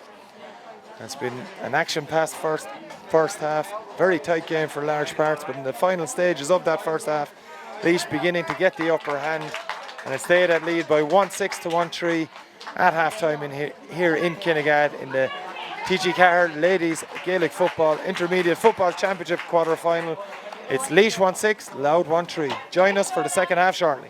It's been an action-packed first half. Very tight game for large parts, but in the final stages of that first half, Laois beginning to get the upper hand, and it stayed at lead by 1-6 to 1-3 at halftime here in Kinnegad in the TG4 Ladies Gaelic Football Intermediate Football Championship quarter-final. It's Laois 1-6, Louth 1-3. Join us for the second half shortly.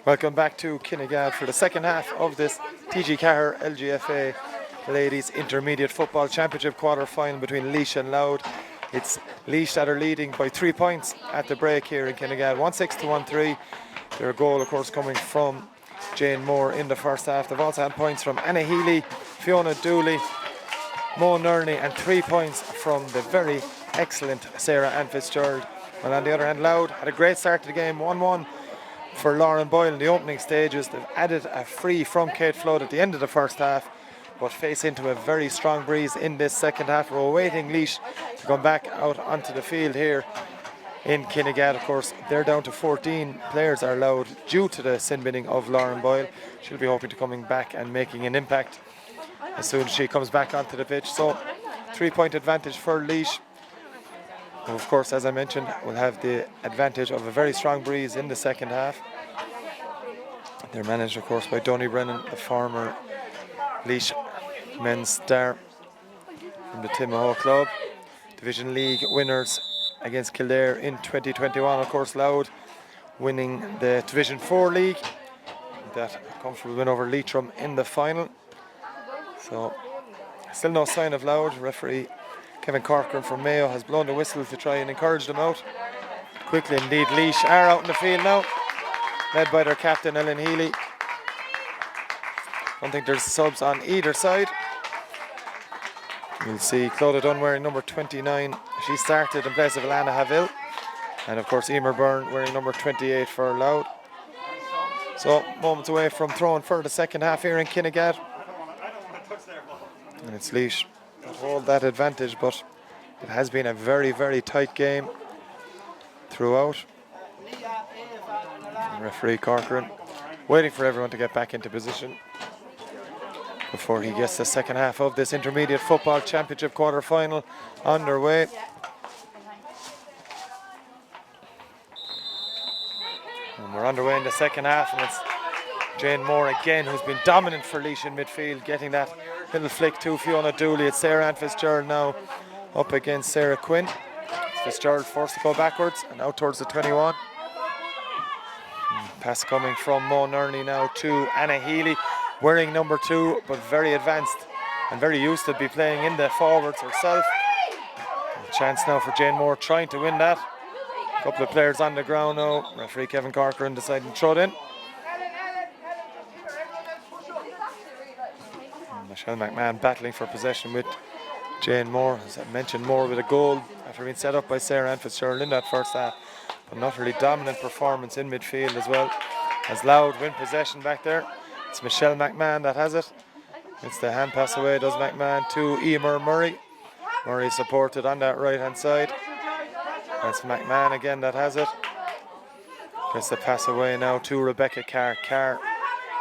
Welcome back to Kinnegad for the second half of this TG4 LGFA Ladies Intermediate Football Championship quarter final between Laois and Louth. It's Laois that are leading by 3 points at the break here in Kinnegad, 1-6 to 1-3. Their goal, of course, coming from Jane Moore in the first half. They've also had points from Anna Healy, Fiona Dooley, Mo Nerney, and 3 points from the very excellent Sarah Ann Fitzgerald. Well, on the other hand, Louth had a great start to the game, 1-1 for Lauren Boyle in the opening stages. They've added a free from Kate Flood at the end of the first half, but face into a very strong breeze in this second half. We're awaiting Laois to come back out onto the field here in Kinnegad. Of course, they're down to 14 players are allowed due to the sin binning of Lauren Boyle. She'll be hoping to coming back and making an impact as soon as she comes back onto the pitch. So 3-point advantage for Laois. Of course, as I mentioned, we'll have the advantage of a very strong breeze in the second half. They're managed, of course, by Donny Brennan, the former Laois men's star from the Timahoe Club. Division League winners against Kildare in 2021. Of course, Louth winning the Division 4 League. That comfortable win over Leitrim in the final. So, still no sign of Louth. Referee Kevin Corcoran from Mayo has blown the whistle to try and encourage them out. Quickly indeed, Laois are out in the field now, led by their captain Ellen Healy. I don't think there's subs on either side. You'll see Clodagh Dunn wearing number 29. She started in place of Alana Haville. And of course Emer Byrne wearing number 28 for Louth. So moments away from throwing for the second half here in Kinnegad. And it's Laois that hold that advantage, but it has been a very, very tight game throughout. And referee Corcoran waiting for everyone to get back into position before he gets the second half of this Intermediate Football Championship quarter final underway. And we're underway in the second half, and it's Jane Moore again who's been dominant for Laois in midfield, getting that little flick to Fiona Dooley. It's Sarah Ann Fitzgerald now up against Sarah Quinn. Fitzgerald forced to go backwards and out towards the 21. Pass coming from Mo Nerney now to Anna Healy, wearing number 2, but very advanced and very used to be playing in the forwards herself. A chance now for Jane Moore trying to win that. A couple of players on the ground now. Referee Kevin Corcoran deciding to throw it in. And Michelle McMahon battling for possession with Jane Moore. As I mentioned, Moore with a goal after being set up by Sarah Ann Fitzgerald in that first half. But not really dominant performance in midfield as well. As Louth win possession back there. It's Michelle McMahon that has it. It's the hand pass away, does McMahon to Emer Murray. Murray supported on that right hand side. That's McMahon again that has it. Gets the pass away now to Rebecca Carr. Carr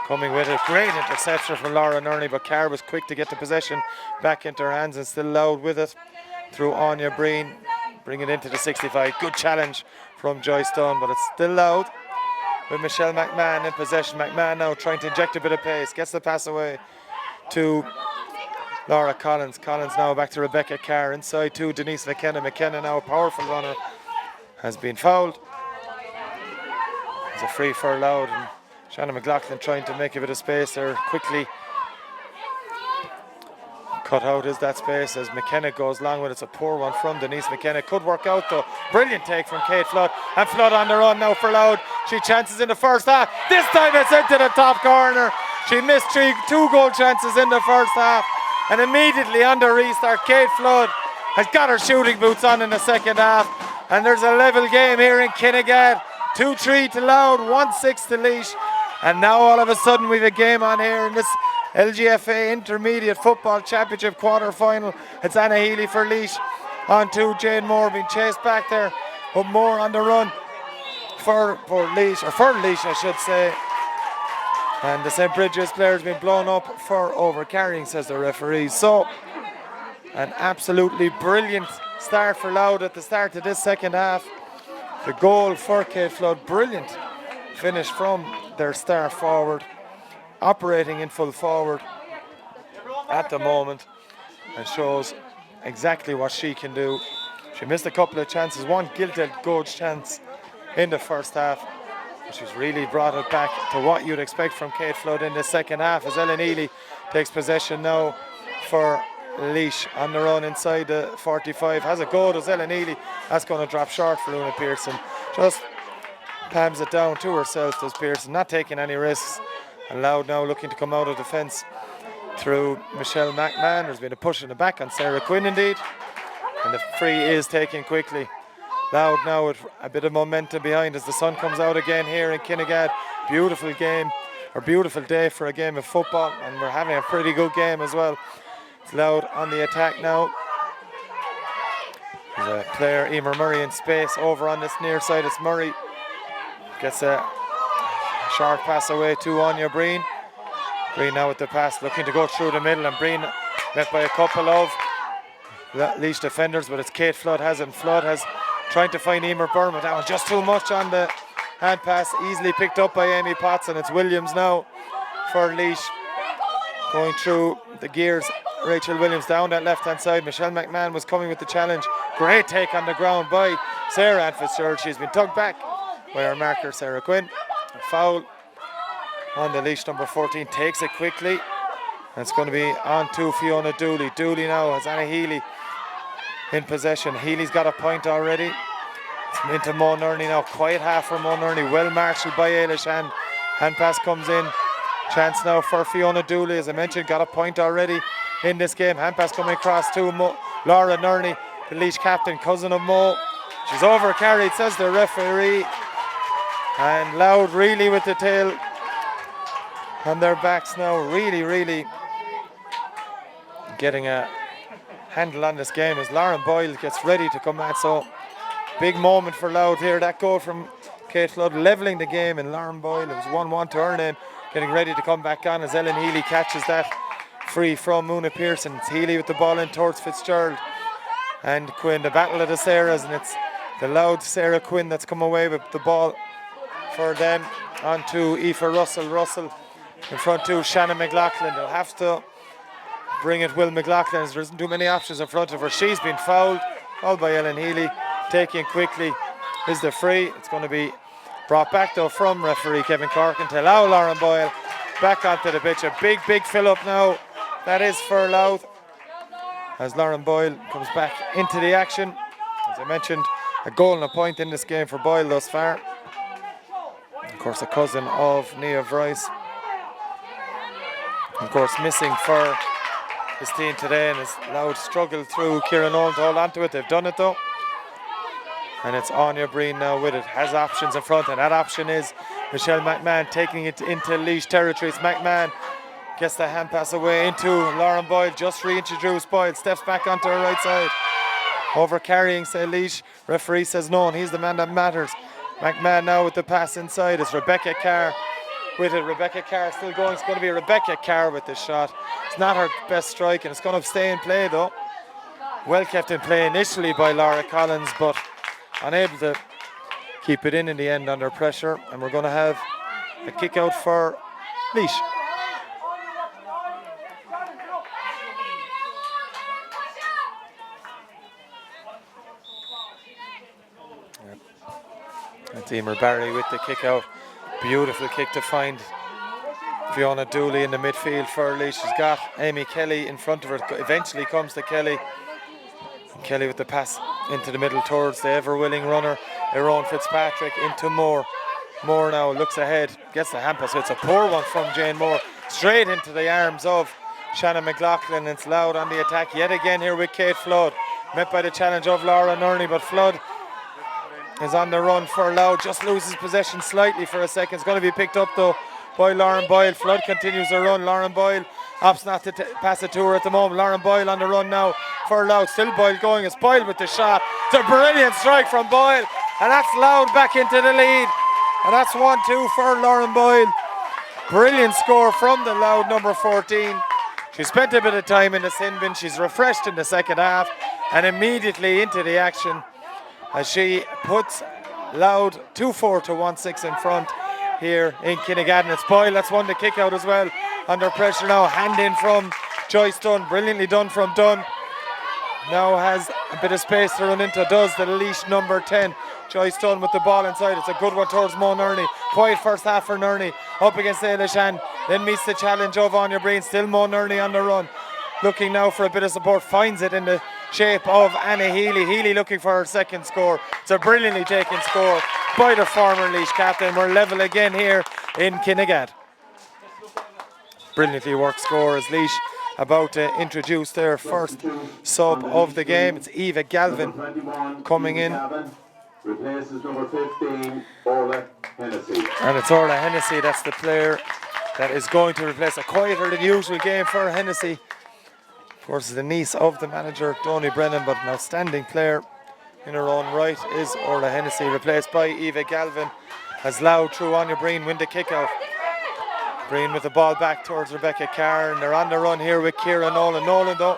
coming with it. Great interception from Laura Nerney, but Carr was quick to get the possession back into her hands, and still Louth with it through Anya Breen. Bring it into the 65. Good challenge from Joyce Dunn, but it's still Louth with Michelle McMahon in possession. McMahon now trying to inject a bit of pace. Gets the pass away to Laura Collins. Collins now back to Rebecca Carr. Inside to Denise McKenna. McKenna now a powerful runner. Has been fouled. It's a free for Louth, and Shannon McLaughlin trying to make a bit of space there. Quickly cut out is that space as McKenna goes long with it. It's a poor one from Denise McKenna. Could work out though. Brilliant take from Kate Flood. And Flood on the run now for Louth. She chances in the first half. This time it's into the top corner. She missed 2 goal chances in the first half. And immediately on the restart, Kate Flood has got her shooting boots on in the second half. And there's a level game here in Kinnegad. 2-3 to Louth, 1-6 to Laois. And now all of a sudden we've a game on here in this LGFA Intermediate Football Championship quarter final. It's Anna Healy for Laois on to Jane Moore being chased back there, but Moore on the run for Laois, or for Laois I should say. And the St. Bridget's player has been blown up for overcarrying, says the referee. So an absolutely brilliant start for Louth at the start of this second half. The goal for Kate Flood, brilliant finish from their star forward, operating in full forward at the moment, and shows exactly what she can do. She missed a couple of chances, one gilt-edged goal chance in the first half, She's really brought it back to what you'd expect from Kate Flood in the second half as Ellen Healy takes possession now for Laois on the run inside the 45. Has a go, does Ellen Healy. That's going to drop short for Luna Pearson. Just palms it down to herself, does Pearson, not taking any risks. And Louth now looking to come out of defence through Michelle McMahon. There's been a push in the back on Sarah Quinn indeed. And the free is taken quickly. Louth now with a bit of momentum behind as the sun comes out again here in Kinnegad. Beautiful game, or beautiful day for a game of football, and we're having a pretty good game as well. It's Louth on the attack now. There's a player, Emer Murray, in space over on this near side. It's Murray. Gets a short pass away to Anya Breen. Breen now with the pass, looking to go through the middle, and Breen met by a couple of Laois defenders, but it's Kate Flood has it. Flood has trying to find Emer Burma. That was just too much on the hand pass, easily picked up by Amy Potts, and it's Williams now for Laois. Going through the gears, Rachel Williams down that left hand side. Michelle McMahon was coming with the challenge. Great take on the ground by Sarah Ann Fitzgerald. She's been tugged back by her marker Sarah Quinn. A foul on the Laois number 14, takes it quickly. And it's going to be on to Fiona Dooley. Dooley now has Anna Healy in possession. Healy's got a point already. It's into Mo Nerney now. Quiet half for Mo Nerney. Well marshalled by Ailish. Hand pass comes in. Chance now for Fiona Dooley. As I mentioned, got a point already in this game. Hand pass coming across to Laura Nerney, the Laois captain, cousin of Mo. She's over carried, says the referee. And Louth really with the tail on their backs now. Really getting a handle on this game as Lauren Boyle gets ready to come out. So big moment for Louth here. That goal from Kate Flood levelling the game, and Lauren Boyle, it was 1-1 to her name, getting ready to come back on as Ellen Healy catches that free from Muna Pearson. It's Healy with the ball in towards Fitzgerald and Quinn. The battle of the Sarahs, and it's the Louth Sarah Quinn that's come away with the ball for them. On to Aoife Russell. Russell in front to Shannon McLaughlin. They'll have to bring it Will McLaughlin as there isn't too many options in front of her. She's been fouled by Ellen Healy. Taking quickly is the free. It's going to be brought back though from referee Kevin Corkin to allow Lauren Boyle back onto the pitch. A big fill up now. That is for Louth as Lauren Boyle comes back into the action. As I mentioned, a goal and a point in this game for Boyle thus far. Of course, a cousin of Nia Bryce. Of course, missing for his team today, and has Louth struggled through Kieran Owen to hold on to it. They've done it though. And it's Anya Breen now with it. Has options in front, and that option is Michelle McMahon taking it into Laois territory. It's McMahon gets the hand pass away into Lauren Boyle. Just reintroduced Boyle. Steps back onto her right side. Over carrying, say Laois. Referee says no, and he's the man that matters. McMahon now with the pass inside. It's Rebecca Carr with it. Rebecca Carr still going. It's going to be Rebecca Carr with this shot. It's not her best strike, and it's going to stay in play though. Well kept in play initially by Laura Collins, but unable to keep it in the end under pressure. And we're going to have a kick out for Laois. That's Emer Barry with the kick out. Beautiful kick to find Fiona Dooley in the midfield for Laois. She's got Amy Kelly in front of her. Eventually comes to Kelly. And Kelly with the pass into the middle towards the ever-willing runner, Erin Fitzpatrick, into Moore. Moore now looks ahead, gets the hand pass. It's a poor one from Jane Moore. Straight into the arms of Shannon McLaughlin. It's Louth on the attack yet again here with Kate Flood. Met by the challenge of Laura Nerney, but Flood is on the run for Louth. Just loses possession slightly for a second. It's going to be picked up though by Lauren Boyle. Flood continues the run. Lauren Boyle opts not to pass it to her at the moment. Lauren Boyle on the run now for Louth. Still Boyle going. It's Boyle with the shot. It's a brilliant strike from Boyle, and that's Louth back into the lead. And that's 1-2 for Lauren Boyle. Brilliant score from the Louth number 14. She spent a bit of time in the sin bin. She's refreshed in the second half and immediately into the action as she puts Louth 2-4 to 1-6 in front here in Kinnigadden. It's Boyle that's won the kick out as well. Under pressure now, hand in from Joyce Dunn. Brilliantly done from Dunn. Now has a bit of space to run into, does the Laois number 10. Joyce Dunn with the ball inside. It's a good one towards Mo Nerney. Quiet first half for Nerney. Up against Aileshan. Then meets the challenge of Anya Breen. Still Mo Nerney on the run. Looking now for a bit of support. Finds it in the shape of Anna Healy. Healy looking for her second score. It's a brilliantly taken score by the former Laois captain. We're level again here in Kinnegad. Brilliantly worked score as Laois about to introduce their first sub of the game. It's Eva Galvin coming in. Replaces number 15, Orla Hennessy. And it's Orla Hennessy, that's the player that is going to replace a quieter than usual game for Hennessy. Of course, the niece of the manager, Donny Brennan, but an outstanding player in her own right is Orla Hennessy, replaced by Eva Galvin as Louth through Anya Breen win the kick out. Breen with the ball back towards Rebecca Carr, and they're on the run here with Ciara Nolan. Nolan though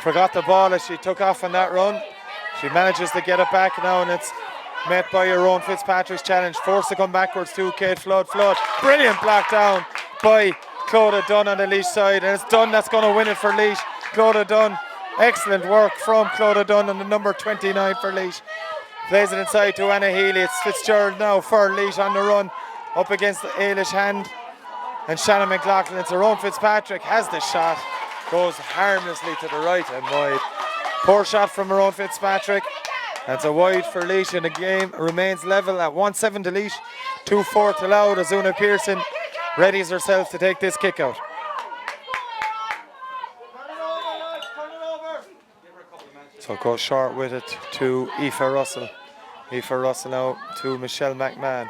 forgot the ball as she took off on that run. She manages to get it back now, and it's met by her own Fitzpatrick's challenge, forced to come backwards to Kate Flood. Flood, brilliant block down by Clodagh Dunn on the Laois side, and it's Dunn that's going to win it for Laois. Clodagh Dunn, excellent work from Clodagh Dunn on the number 29 for Laois. Plays it inside to Anna Healy. It's Fitzgerald now for Laois on the run up against the Ailish hand, and Shannon McLaughlin. It's her own Fitzpatrick, has the shot, goes harmlessly to the right and wide. Poor shot from her own Fitzpatrick. That's a wide for Laois, and the game remains level at 1-7 to Laois, 2-4 to Louth as Una Pearson readies herself to take this kick out. So go short with it to Aoife Russell. Aoife Russell now to Michelle McMahon.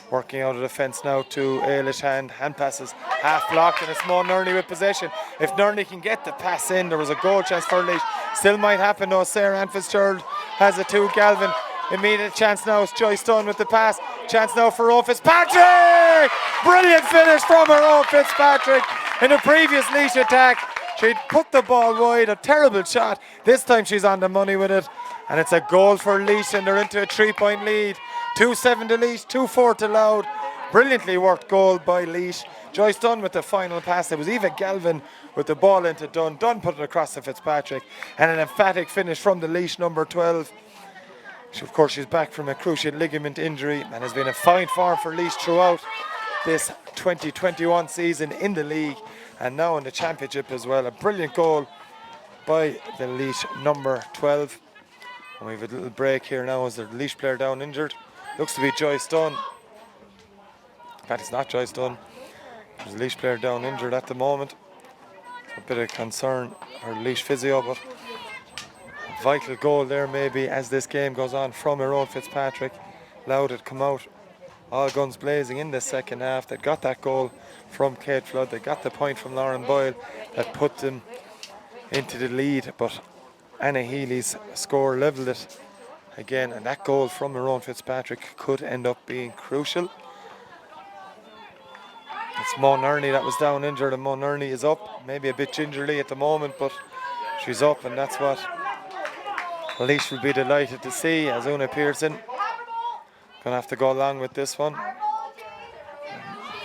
Working out of the fence now to Ailish hand passes, half blocked, and it's Mo Nerney with possession. If Nerney can get the pass in, there was a goal chance for Laois. Still might happen though. Sarah Ann Fitzgerald has it to Galvin. Immediate chance now. It's Joyce Dunn with the pass. Chance now for Owen Fitzpatrick! Brilliant finish from her own Fitzpatrick. In the previous Laois attack, she'd put the ball wide. A terrible shot. This time she's on the money with it. And it's a goal for Laois, and they're into a 3-point lead. 2-7 to Laois, 2-4 to Louth. Brilliantly worked goal by Laois. Joyce Dunn with the final pass. It was Eva Galvin with the ball into Dunn. Dunn put it across to Fitzpatrick. And an emphatic finish from the Laois number 12. Of course, she's back from a cruciate ligament injury and has been a fine form for Laois throughout this 2021 season in the league and now in the championship as well. A brilliant goal by the Laois number 12. And we have a little break here now as the Laois player down injured. Looks to be Joyce Dunn. In fact, it's not Joyce Dunn. There's a Laois player down injured at the moment. A bit of concern for Laois physio, but a vital goal there maybe as this game goes on from her own Fitzpatrick. Louth had come out all guns blazing in the second half. They got that goal from Kate Flood. They got the point from Lauren Boyle that put them into the lead, but Anna Healy's score levelled it again, and that goal from her own Fitzpatrick could end up being crucial. It's Mo Nerney that was down injured, and Mo Nerney is up, maybe a bit gingerly at the moment, but she's up, and that's what Laois will be delighted to see as Una Pearson gonna have to go along with this one.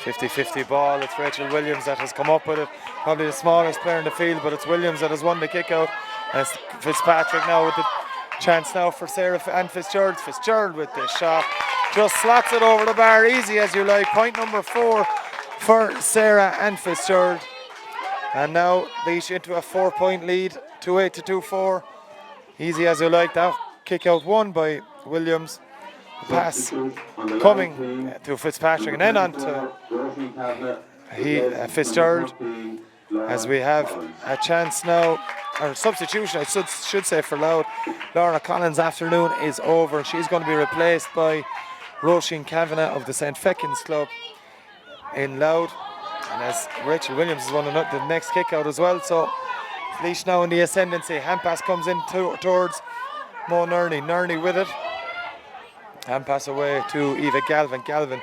50-50 ball. It's Rachel Williams that has come up with it, probably the smallest player in the field, but it's Williams that has won the kick out, and it's Fitzpatrick now with the chance now for Sarah Ann Fitzgerald. Fitzgerald with the shot, just slots it over the bar, easy as you like. Point number 4 for Sarah Ann Fitzgerald, and now Laois into a 4-point lead, 2-8 to 2-4. Easy as you like. That kick out won by Williams. The pass coming to Fitzpatrick and then on to Fitzgerald, as we have a chance now, or substitution I should say, for Louth. Laura Collins' afternoon is over. She's going to be replaced by Roisin Kavanagh of the St. Feckin's Club in Louth, and as Rachel Williams is one of the next kick out as well. So Laois now in the ascendancy. Hand pass comes in towards Mo Nerney. Nerney with it. Hand pass away to Eva Galvin. Galvin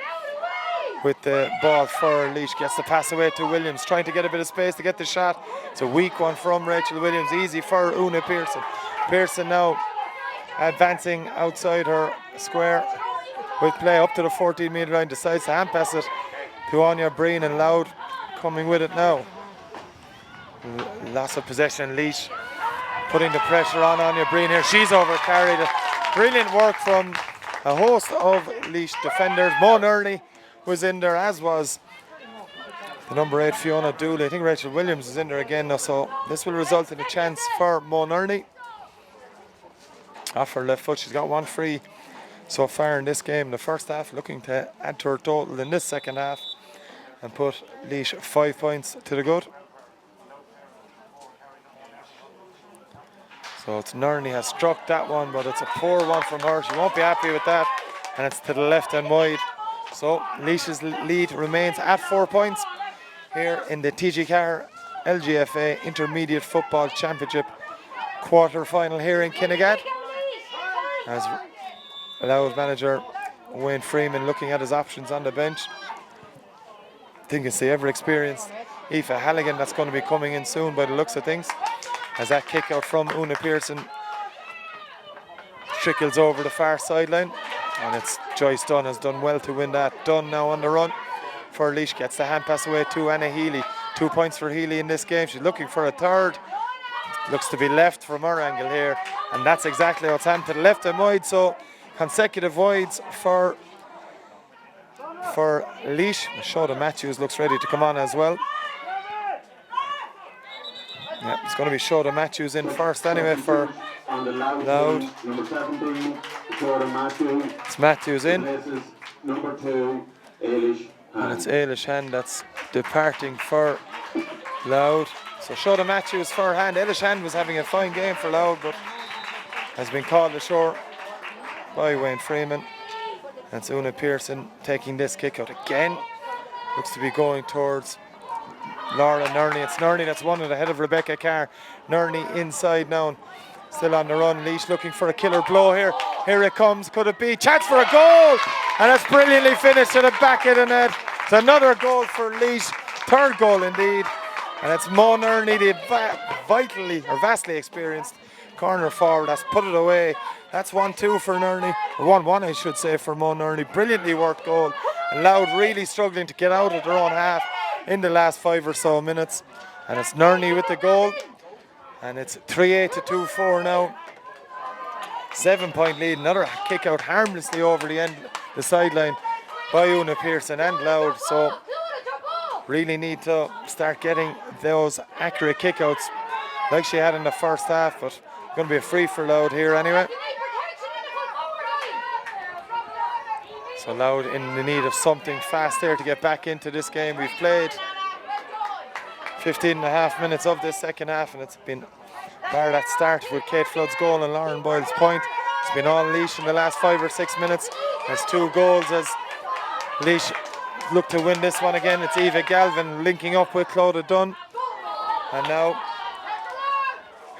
with the ball for Laois. Gets the pass away to Williams, trying to get a bit of space to get the shot. It's a weak one from Rachel Williams. Easy for Una Pearson. Pearson now advancing outside her square with play up to the 14-metre line. Decides to hand pass it to Anya Breen, and Louth coming with it now. Loss of possession. Laois putting the pressure on Anya Breen here. She's overcarried it. Brilliant work from a host of Laois defenders. Mo Nerney was in there, as was the number 8 Fiona Dooley. I think Rachel Williams is in there again now, so this will result in a chance for Mo Nerney. Off her left foot, she's got one free so far in this game in the first half, looking to add to her total in this second half and put Laois 5 points to the good. So it's Nerney has struck that one, but it's a poor one from her. She won't be happy with that, and it's to the left and wide. So Laois's lead remains at 4 points here in the TG4 LGFA Intermediate Football Championship quarter final here in Kinnegad. As Laois manager Wayne Freeman looking at his options on the bench. I think it's the ever experienced Aoife Halligan that's going to be coming in soon by the looks of things. As that kick out from Una Pearson trickles over the far sideline, and it's Joyce Dunn has done well to win that. Dunn now on the run for Laois, gets the hand pass away to Anna Healy. 2 points for Healy in this game. She's looking for a third. Looks to be left from her angle here, and that's exactly what's happened to the left and wide. So consecutive wides for Laois. Shota Matthews looks ready to come on as well. Yeah, it's going to be Shota Matthews in first anyway for Louth. Number 17, Jordan Matthews. It's Matthews in. Replaces number 2, Eilish And Hand. it's Eilish Hand that's departing for Louth. So Shota Matthews for Hand. Eilish Hand was having a fine game for Louth, but has been called ashore by Wayne Freeman. And it's Una Pearson taking this kick out again. Looks to be going towards Laura Nerney. It's Nerney that's won it ahead of Rebecca Carr. Nerney inside now, still on the run. Laois looking for a killer blow here. Here it comes. Could it be? Chance for a goal! And that's brilliantly finished to the back of the net. It's another goal for Laois. Third goal indeed. And it's Mo Nerney, the vastly experienced corner forward, that's put it away. That's 1-2 for Nerney, or 1-1 I should say for Mo Nerney. Brilliantly worked goal. And Louth really struggling to get out of their own half in the last 5 or so minutes. And it's Nerney with the goal. And it's 3-8 to 2-4 now. 7 point lead. Another kick out harmlessly over the end, the sideline by Una Pearson and Louth. So really need to start getting those accurate kickouts like she had in the first half, but going to be a free for Louth here anyway. So Louth in the need of something fast there to get back into this game. We've played 15 and a half minutes of this second half, and it's been bar that start with Kate Flood's goal and Lauren Boyle's point. It's been all Laois in the last 5 or 6 minutes. There's 2 goals as Laois look to win this one again. It's Eva Galvin linking up with Clodagh Dunn. And now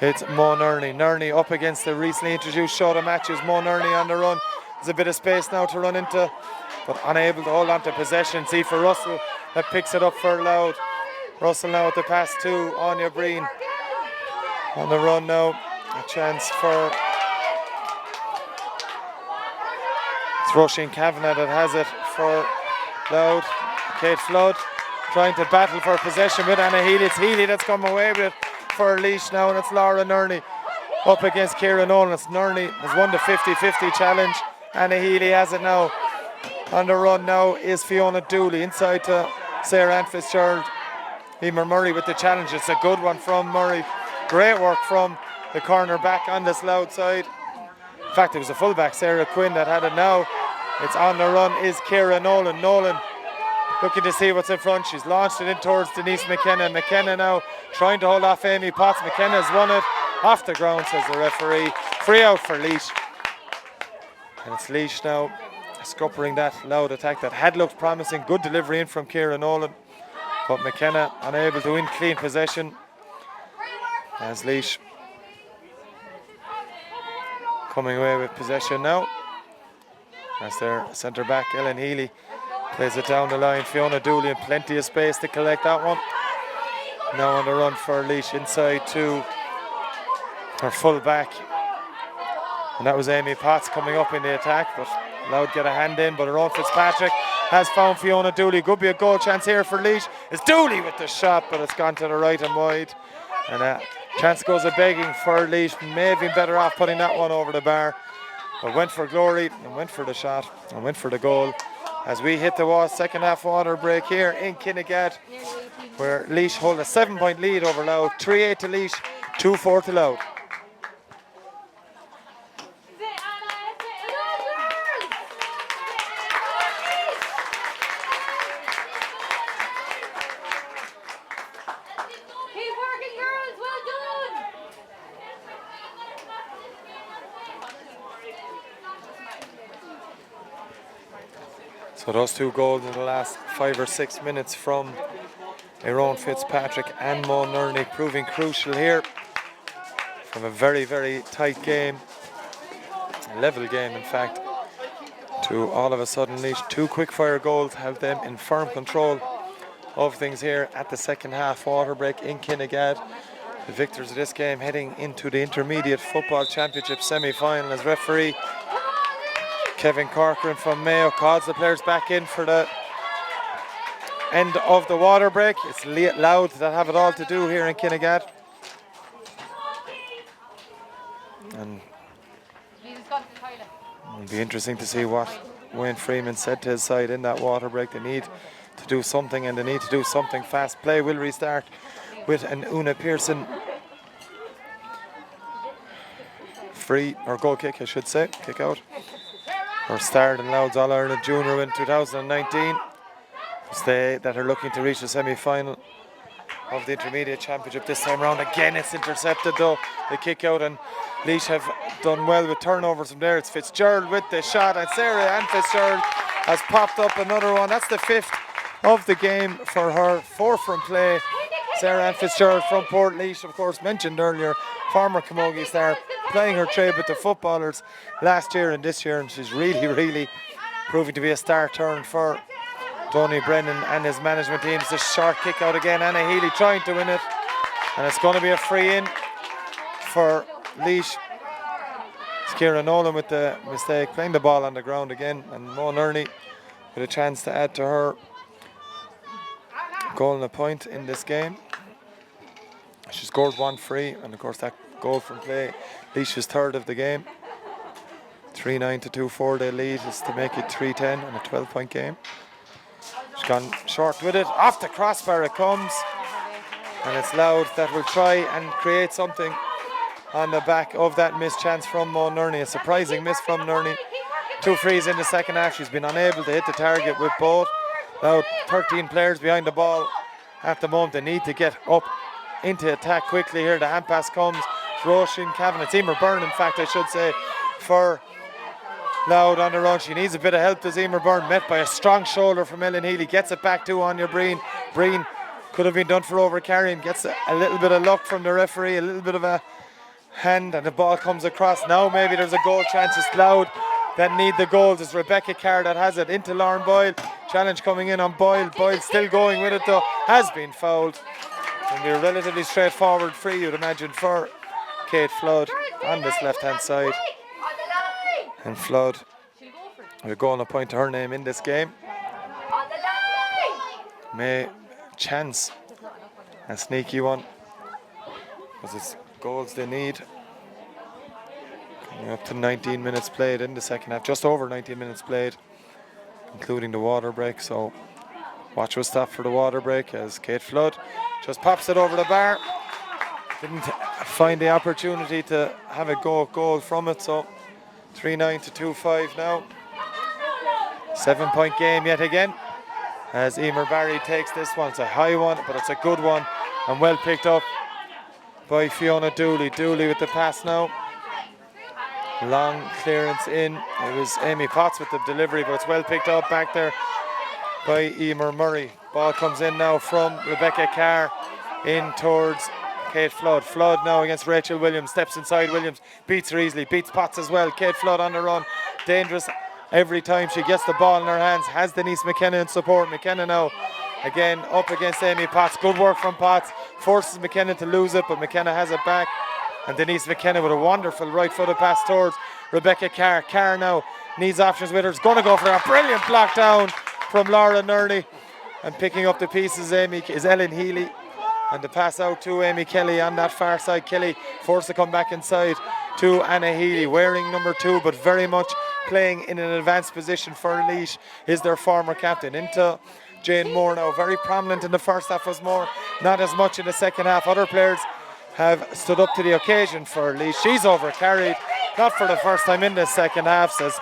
it's Mo Nerney. Nerney up against the recently introduced Shota Matthews. Mo Nerney on the run. There's a bit of space now to run into, but unable to hold on to possession. See for Russell that picks it up for Louth. Russell now with the pass to Anya Breen. On the run now. A chance for it's Roisin Kavanagh that has it for Louth. Kate Flood trying to battle for possession with Anna Healy. It's Healy that's come away with it for Laois now, and it's Laura Nerney up against Ciara Nolan. It's Nerney has won the 50-50 challenge. Anna Healy has it now. On the run now is Fiona Dooley inside to Sarah Ann Fitzgerald. Emer Murray with the challenge. It's a good one from Murray. Great work from the corner back on this Louth side. In fact, it was a fullback, Sarah Quinn, that had it now. It's on the run is Ciara Nolan. Nolan looking to see what's in front. She's launched it in towards Denise McKenna. McKenna now trying to hold off Amy Potts. McKenna's won it off the ground, says the referee. Free out for Laois. And it's Laois now scuppering that Louth attack that had looked promising. Good delivery in from Ciara Nolan, but McKenna unable to win clean possession. As Laois coming away with possession now. As their centre back Ellen Healy plays it down the line. Fiona Dooley in plenty of space to collect that one. Now on the run for Laois inside to her full back. And that was Amy Potts coming up in the attack, but Louth get a hand in, but her own Fitzpatrick has found Fiona Dooley. Could be a goal chance here for Laois. It's Dooley with the shot, but it's gone to the right and wide. And chance goes a begging for Laois. May have been better off putting that one over the bar. but went for glory and went for the shot and went for the goal as we hit the second half water break here in Kinnegad, where Laois hold a 7-point lead over Louth. 3-8 to Laois, 2-4 to Louth. So those two goals in the last 5 or 6 minutes from Aaron Fitzpatrick and Mo Nerney proving crucial here from a very, very tight game, a level game in fact, to all of a sudden Laois. 2 quick fire goals have them in firm control of things here at the second half water break in Kinnegad. The victors of this game heading into the Intermediate Football Championship semi-final as referee Kevin Corcoran from Mayo calls the players back in for the end of the water break. It's Louth that have it all to do here in Kinnegad. And it'll be interesting to see what Wayne Freeman said to his side in that water break. They need to do something, and they need to do something fast. Play will restart with an Una Pearson free, or goal kick I should say, kick out. Or starred in Louth's All-Ireland Junior in 2019. It's they that are looking to reach the semi-final of the Intermediate Championship this time around. Again, it's intercepted though, the kick out, and Laois have done well with turnovers from there. It's Fitzgerald with the shot, and Sarah Ann Fitzgerald has popped up another one. That's the 5th of the game for her, 4 from play. Sarah Ann Fitzgerald from Port Laois, of course, mentioned earlier, former Camogie star, playing her trade with the footballers last year and this year, and she's really, really proving to be a star turn for Tony Brennan and his management team. It's a short kick out again. Anna Healy trying to win it, and it's going to be a free in for Laois. It's Ciara Nolan with the mistake, playing the ball on the ground again, and Mo Nerney with a chance to add to her goal and a point in this game. She scored 1 free, and of course that goal from play, Laois' 3rd of the game. 3-9 to 2-4 they lead, is to make it 3-10 and a 12-point game. She's gone short with it, off the crossbar it comes, and it's Louth that will try and create something on the back of that missed chance from Mo Nerney. A surprising miss from Nerney. 2 frees in the second half. She's been unable to hit the target with both. Now 13 players behind the ball at the moment. They need to get up into attack quickly here. The hand pass comes. Roisin Cavan. It's Emer Byrne, in fact, I should say, for Louth on the run. She needs a bit of help, does Emer Byrne, met by a strong shoulder from Ellen Healy. Gets it back to Anya Breen. Breen could have been done for overcarrying. Gets a little bit of luck from the referee, a little bit of a hand, and the ball comes across. Now maybe there's a goal chance. It's Louth that need the goals. It's Rebecca Carr that has it into Lauren Boyle. Challenge coming in on Boyle. Boyle still going with it though. Has been fouled. It'll be a relatively straightforward free, you'd imagine, for Kate Flood on this left hand side. And Flood will go on a point to her name in this game. May chance a sneaky one, because it's goals they need. Coming up to 19 minutes played in the second half, just over 19 minutes played, including the water break. So watch will stop for the water break as Kate Flood just pops it over the bar. Didn't find the opportunity to have a goal from it. So 3-9 to 2-5 now. 7-point game yet again as Emer Barry takes this one. It's a high one, but it's a good one and well picked up by Fiona Dooley. Dooley with the pass now. Long clearance in. It was Amy Potts with the delivery, but it's well picked up back there by Emer Murray. Ball comes in now from Rebecca Carr in towards Kate Flood. Flood now against Rachel Williams. Steps inside Williams. Beats her easily. Beats Potts as well. Kate Flood on the run. Dangerous every time she gets the ball in her hands. Has Denise McKenna in support. McKenna now again up against Amy Potts. Good work from Potts. Forces McKenna to lose it, but McKenna has it back. And Denise McKenna with a wonderful right-footed pass towards Rebecca Carr. Carr now needs options with her. Is going to go for a brilliant block down from Laura Nerney. And picking up the pieces is Ellen Healy. And the pass out to Amy Kelly on that far side. Kelly forced to come back inside to Anna Healy, wearing number 2, but very much playing in an advanced position for Laois, is their former captain. Into Jane Moore now, very prominent in the first half, was more, not as much in the second half. Other players have stood up to the occasion for Laois. She's overcarried, not for the first time in the second half, says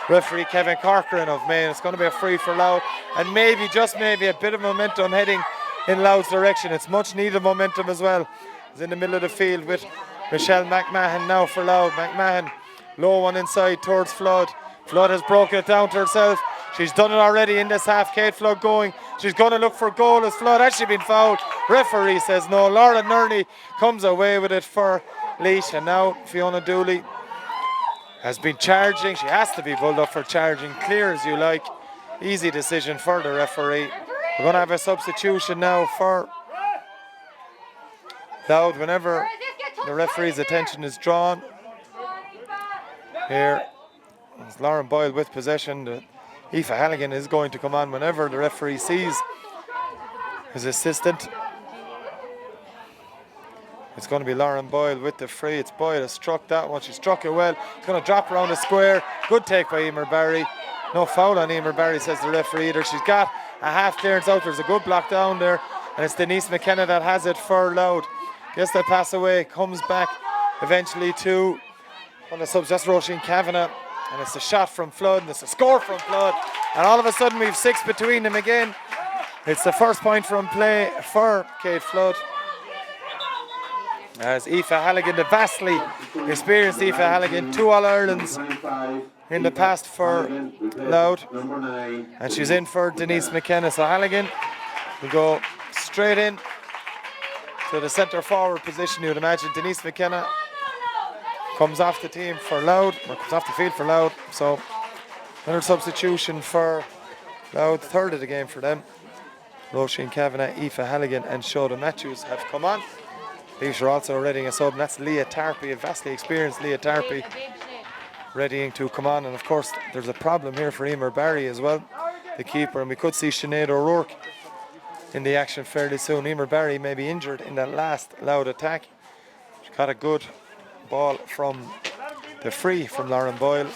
referee Kevin Corcoran of Maine. It's going to be a free for Louth, and maybe, just maybe, a bit of momentum heading in Louth's direction. It's much needed momentum as well. It's in the middle of the field with Michelle McMahon now for Louth. McMahon, low one inside towards Flood. Flood has broken it down to herself. She's done it already in this half. Kate Flood going. She's going to look for goal. Has Flood actually been fouled? Referee says no. Laura Nerney comes away with it for Laois. And now Fiona Dooley has been charging. She has to be pulled up for charging. Clear as you like. Easy decision for the referee. We're going to have a substitution now for Louth whenever the referee's attention is drawn. Here is Lauren Boyle with possession. Aoife Halligan is going to come on whenever the referee sees his assistant. It's going to be Lauren Boyle with the free. It's Boyle has struck that one. She struck it well. It's going to drop around the square. Good take by Emer Barry. No foul on Emer Barry, says the referee either. She's got a half clearance out. There's a good block down there. And it's Denise McKenna that has it for Louth. Gets the pass away. Comes back eventually to one of the subs. That's Roisin Kavanagh. And it's a shot from Flood, and it's a score from Flood. And all of a sudden we've 6 between them again. It's the first point from play for Kate Flood. As Aoife Halligan, the vastly experienced Aoife Halligan, 2 All-Irelands in the past for Louth. And she's in for Denise McKenna. So Halligan will go straight in to the centre forward position, you would imagine. Denise McKenna comes off the team for Louth, or comes off the field for Louth. So another substitution for Louth, third of the game for them. Roisin Kavanagh, Aoife Halligan and Shoda Matthews have come on. These are also readying a sub, and that's Leah Tarpey, a vastly experienced Leah Tarpey, readying to come on. And of course there's a problem here for Emer Barry as well, the keeper, and we could see Sinead O'Rourke in the action fairly soon. Emer Barry may be injured in that last Louth attack. She got a good ball from the free from Lauren Boyle,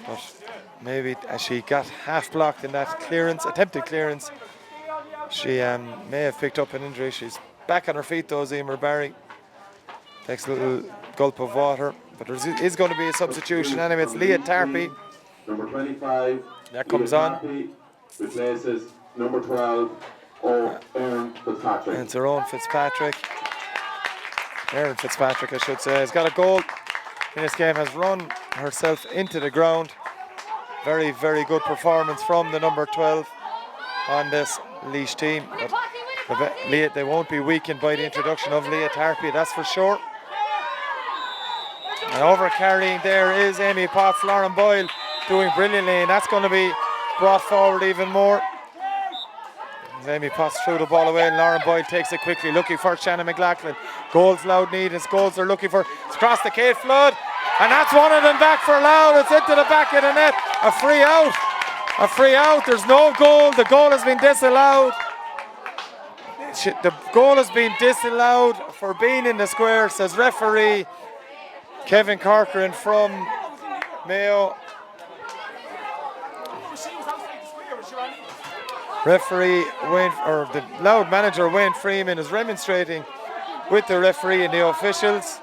but maybe as she got half blocked in that clearance, attempted clearance, she may have picked up an injury. She's back on her feet though, Emer Barry. Takes a little gulp of water, but there is going to be a substitution anyway. It's Leah Tarpey. Number 25. That comes on. Replaces number 12, Erin Fitzpatrick. And it's her own Fitzpatrick. Erin Fitzpatrick, I should say, has got a goal in this game, has run herself into the ground. Very, very good performance from the number 12 on this Laois team. But they won't be weakened by the introduction of Leah Tarpey, that's for sure. And over carrying there is Amy Potts. Lauren Boyle doing brilliantly, and that's going to be brought forward even more. Amy Potts threw the ball away, and Lauren Boyle takes it quickly, looking for Shannon McLaughlin. Goals Louth need, and goals they're looking for. It's across the Kate Flood, and that's one of them back for Louth. It's into the back of the net. A free out. A free out. There's no goal. The goal has been disallowed. The goal has been disallowed for being in the square, says referee Kevin Corcoran from Mayo. Referee Wayne, or the Louth manager Wayne Freeman, is remonstrating with the referee and the officials.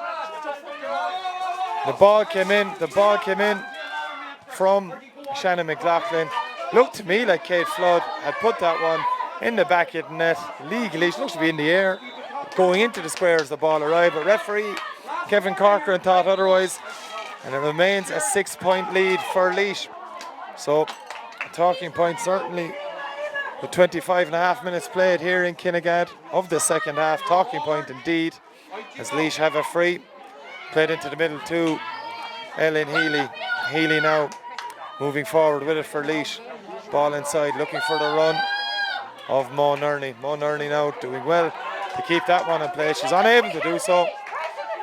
The ball came in from Shannon McLaughlin. Looked to me like Kate Flood had put that one in the back of the net legally. She looks to be in the air, going into the square as the ball arrived, but referee Kevin Corcoran thought otherwise, and it remains a 6-point lead for Laois. So a talking point certainly. With 25 and a half minutes played here in Kinnegad of the second half, talking point indeed, as Laois have a free. Played into the middle to Ellen Healy. Healy now moving forward with it for Laois. Ball inside, looking for the run of Mo Nerney. Mo Nerney now doing well to keep that one in play. She's unable to do so.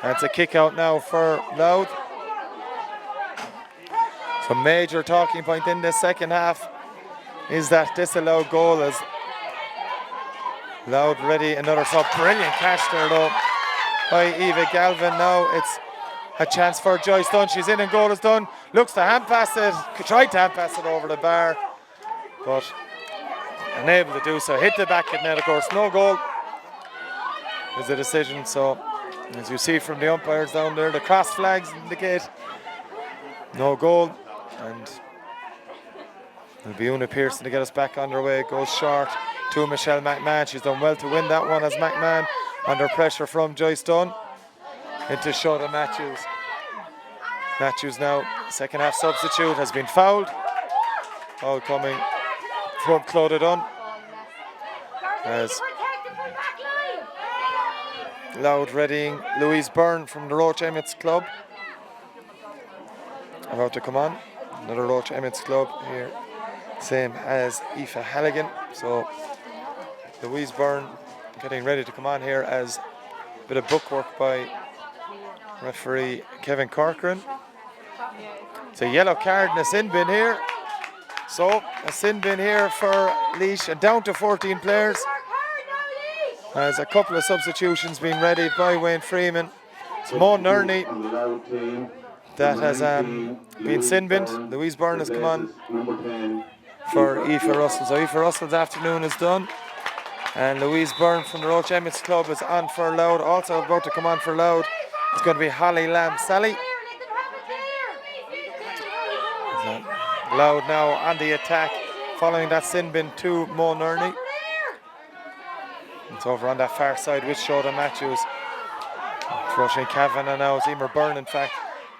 And it's a kick out now for Louth. So major talking point in the second half is that disallowed goal, as Louth ready another sub. Brilliant catch there though by Eva Galvin. Now it's A chance for Joyce Dunn. She's in and goal is done. Looks to hand pass it. Tried to hand pass it over the bar, but unable to do so. Hit the back of net, of course. No goal is the decision. So, as you see from the umpires down there, the cross flags indicate no goal. And it'll be Una Pearson to get us back underway. Goes short to Michelle McMahon. She's done well to win that one as McMahon under pressure from Joyce Dunn. Into Shota Matthews. Matthews now, second half substitute, has been fouled. Foul coming from Clodagh Dunn. As Louth readying Louise Byrne from the Roach Emmets Club. About to come on. Another Roach Emmets Club here. Same as Aoife Halligan. So Louise Byrne getting ready to come on here as a bit of bookwork by referee Kevin Corcoran. It's a yellow card and a sin bin here. So a sin bin here for Laois and down to 14 players. There's a couple of substitutions being ready by Wayne Freeman. It's Mo Nerney that has been sin binned. Louise Byrne has come on for Aoife Russell. So Aoife Russell's afternoon is done. And Louise Byrne from the Roach Emmets Club is on for Louth. Also about to come on for Louth. It's going to be Holly Lamb Sally. Louth now on the attack following that sin bin to Mo Nerney. It's over on that far side with Shota Matthews. Rushing Kavanagh now. It's Emer Byrne, in fact,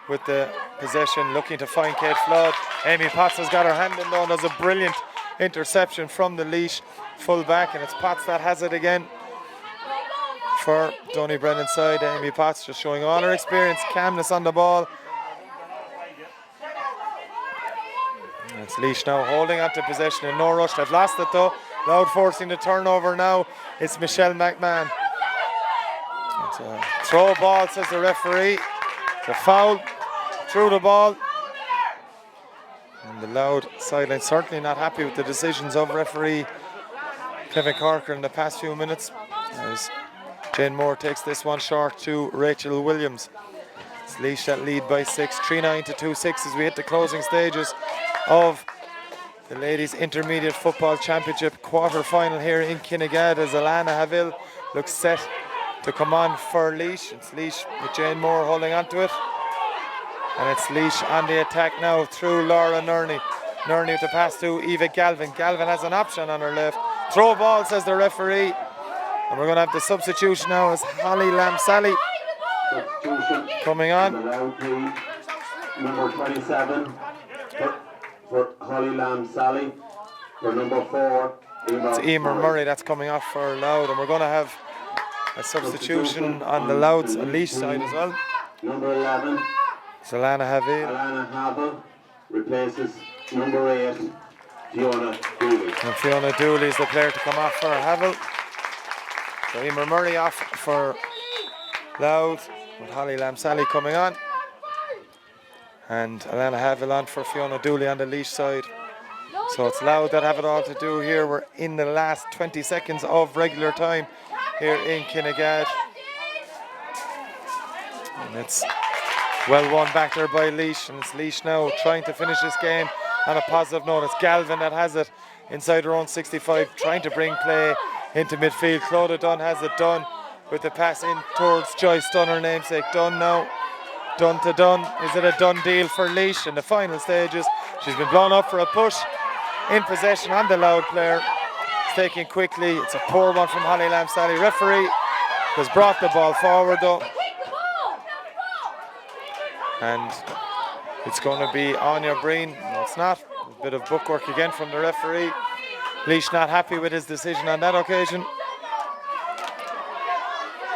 with the possession, looking to find Kate Flood. Amy Potts has got her hand in though and does a brilliant interception from the Laois full back, and it's Potts that has it again for Donny Brennan's side. Amy Potts just showing all her experience, calmness on the ball. And it's Laois now holding on to possession in no rush. They've lost it though. Louth forcing the turnover now. It's Michelle McMahon. It's a throw ball, says the referee. It's a foul through the ball. And the Louth sideline certainly not happy with the decisions of referee Kevin Corcoran in the past few minutes, as Jane Moore takes this one short to Rachel Williams. It's Laois that lead by 6, 3-9 to 2-6 as we hit the closing stages of the Ladies Intermediate Football Championship quarter-final here in Kinnegad, as Alana Haville looks set to come on for Laois. It's Laois with Jane Moore holding on to it. And it's Laois on the attack now through Laura Nerney. Nerney with the pass to Eva Galvin. Galvin has an option on her left. Throw ball, says the referee. And we're going to have the substitution now as Holly Lamb Sally coming on. Number 27 for Holly Lamb Sally. For number 4, it's Emer Murray that's coming off for Louth, and we're going to have a substitution on the Louth's and Laois side as well. Number 11. It's Alana Haville. Alana Haville replaces number 8, Fiona Dooley. And Fiona Dooley is the player to come off for Haville. So Emer Murray off for Louth, with Holly Lamb Sally coming on. And Alana Haville on for Fiona Dooley on the Laois side. So it's Louth that have it all to do here. We're in the last 20 seconds of regular time here in Kinnegad. And it's well won back there by Laois, and it's Laois now trying to finish this game on a positive note. It's Galvin that has it inside her own 65, trying to bring play into midfield. Clodagh Dunn has it done with the pass in towards Joyce Dunn, her namesake. Dunn now, Dunn to Dunn. Is it a done deal for Laois in the final stages? She's been blown up for a push in possession on the Louth player. It's taken quickly. It's a poor one from Holly Lamb Sally. Referee has brought the ball forward though. And it's going to be Anya Breen. No, it's not. A bit of bookwork again from the referee. Laois not happy with his decision on that occasion.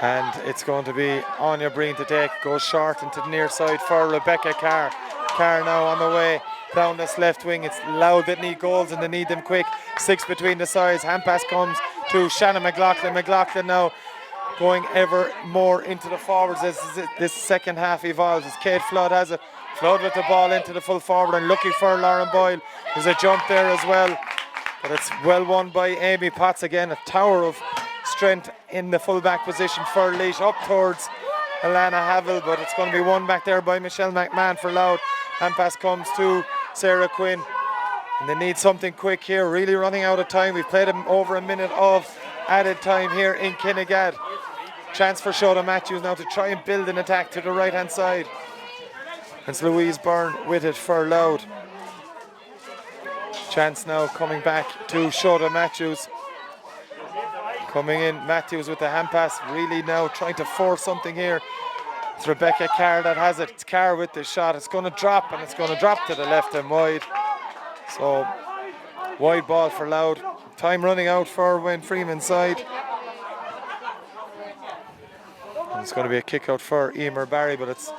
And it's going to be Anya Breen to take. Goes short into the near side for Rebecca Carr. Carr now on the way down this left wing. It's Louth that need goals and they need them quick. 6 between the sides. Hand pass comes to Shannon McLaughlin. McLaughlin now going ever more into the forwards as this second half evolves. As Kate Flood has it. Flood with the ball into the full forward and looking for Lauren Boyle. There's a jump there as well. But it's well won by Amy Potts again. A tower of strength in the full back position for Laois up towards Alana Havel, but it's going to be won back there by Michelle McMahon for Louth. Hand pass comes to Sarah Quinn. And they need something quick here, really running out of time. We've played over a minute of added time here in Kinnegad. Chance for Shota Matthews now to try and build an attack to the right hand side. It's Louise Byrne with it for Louth. Chance now coming back to Shota Matthews. Coming in, Matthews with the hand pass, really now trying to force something here. It's Rebecca Carr that has it. It's Carr with the shot. It's going to drop, and it's going to drop to the left and wide. So, wide ball for Louth. Time running out for Wayne Freeman side. And it's going to be a kick out for Emer Barry, but it's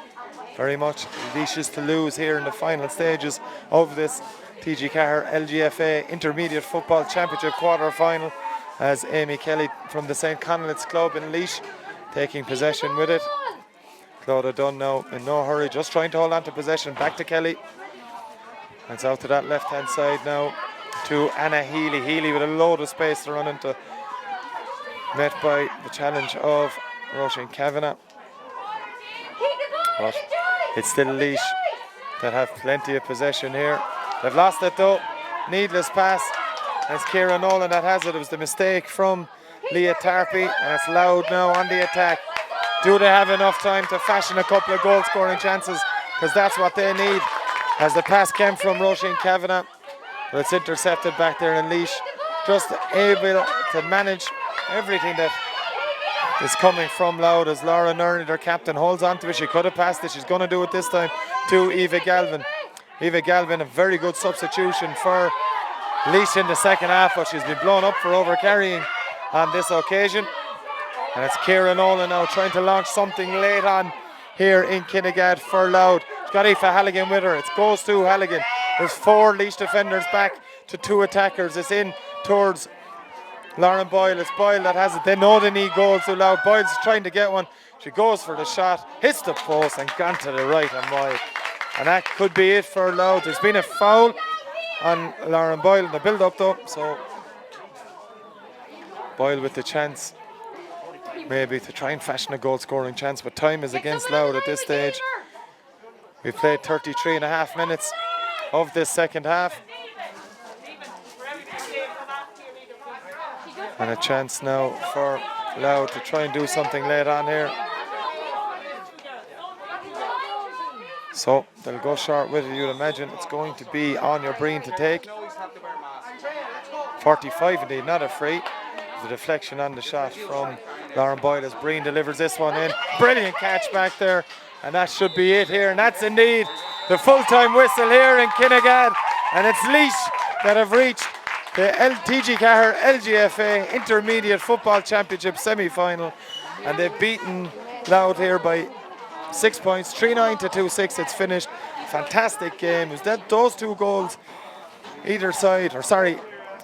very much Laois to lose here in the final stages of this TG4 LGFA Intermediate Football Championship quarter final, as Amy Kelly from the St. Conleth's Club in Laois taking possession with it. Clodagh Dunn now in no hurry, just trying to hold on to possession. Back to Kelly. It's out to that left hand side now to Anna Healy. Healy with a load of space to run into, met by the challenge of Roisin Kavanagh. But it's still Laois that have plenty of possession here. They've lost it though. Needless pass. And it's Ciara Nolan that has it. It was the mistake from Leah Tarpey, and it's Louth now on the attack. Do they have enough time to fashion a couple of goal scoring chances? Because that's what they need. As the pass came from Roisin Kavanagh, but it's intercepted back there in Laois. Just able to manage everything that is coming from Louth, as Laura Nerney, their captain, holds on to it. She could have passed it. She's going to do it this time to Eva Galvin. Eva Galvin, a very good substitution for Laois in the second half, but she's been blown up for overcarrying on this occasion. And it's Ciara Nolan now trying to launch something late on here in Kinnegad for Louth. She's got Aoife Halligan with her. It goes to Halligan. There's 4 Laois defenders back to 2 attackers. It's in towards Lauren Boyle. It's Boyle that has it. They know they need goals to Louth. Boyle's trying to get one. She goes for the shot, hits the post and gone to the right and wide. And that could be it for Louth. There's been a foul on Lauren Boyle in the build-up though. So Boyle with the chance maybe to try and fashion a goal scoring chance, but time is against Louth at this stage. We've played 33.5 minutes of this second half. And a chance now for Louth to try and do something late on here. So they'll go short with it, you'd imagine. It's going to be on your Breen to take. 45 indeed, not a free. The deflection on the shot from Lauren Boyle as Breen delivers this one in. Brilliant catch back there. And that should be it here. And that's indeed the full-time whistle here in Kinnegad. And it's Laois that have reached the TG4 LGFA Intermediate Football Championship semi-final. And they've beaten Louth here by 6 points, 3-9 to 2-6. It's finished. Fantastic game. It was that those 2 goals either side, or sorry,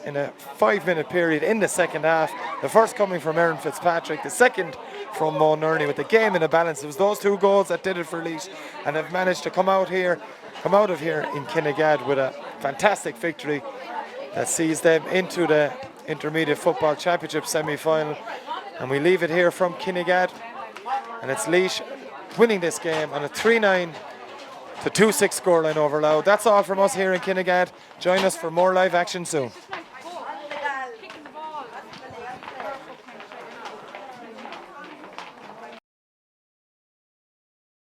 in a 5-minute period in the second half. The first coming from Erin Fitzpatrick, the second from Mo Nerney, with the game in a balance. It was those 2 goals that did it for Laois, and have managed to come out of here in Kinnegad with a fantastic victory that sees them into the Intermediate Football Championship semi-final. And we leave it here from Kinnegad, and it's Laois winning this game on a 3-9 to 2-6 scoreline over Louth. That's all from us here in Kinnegad. Join us for more live action soon.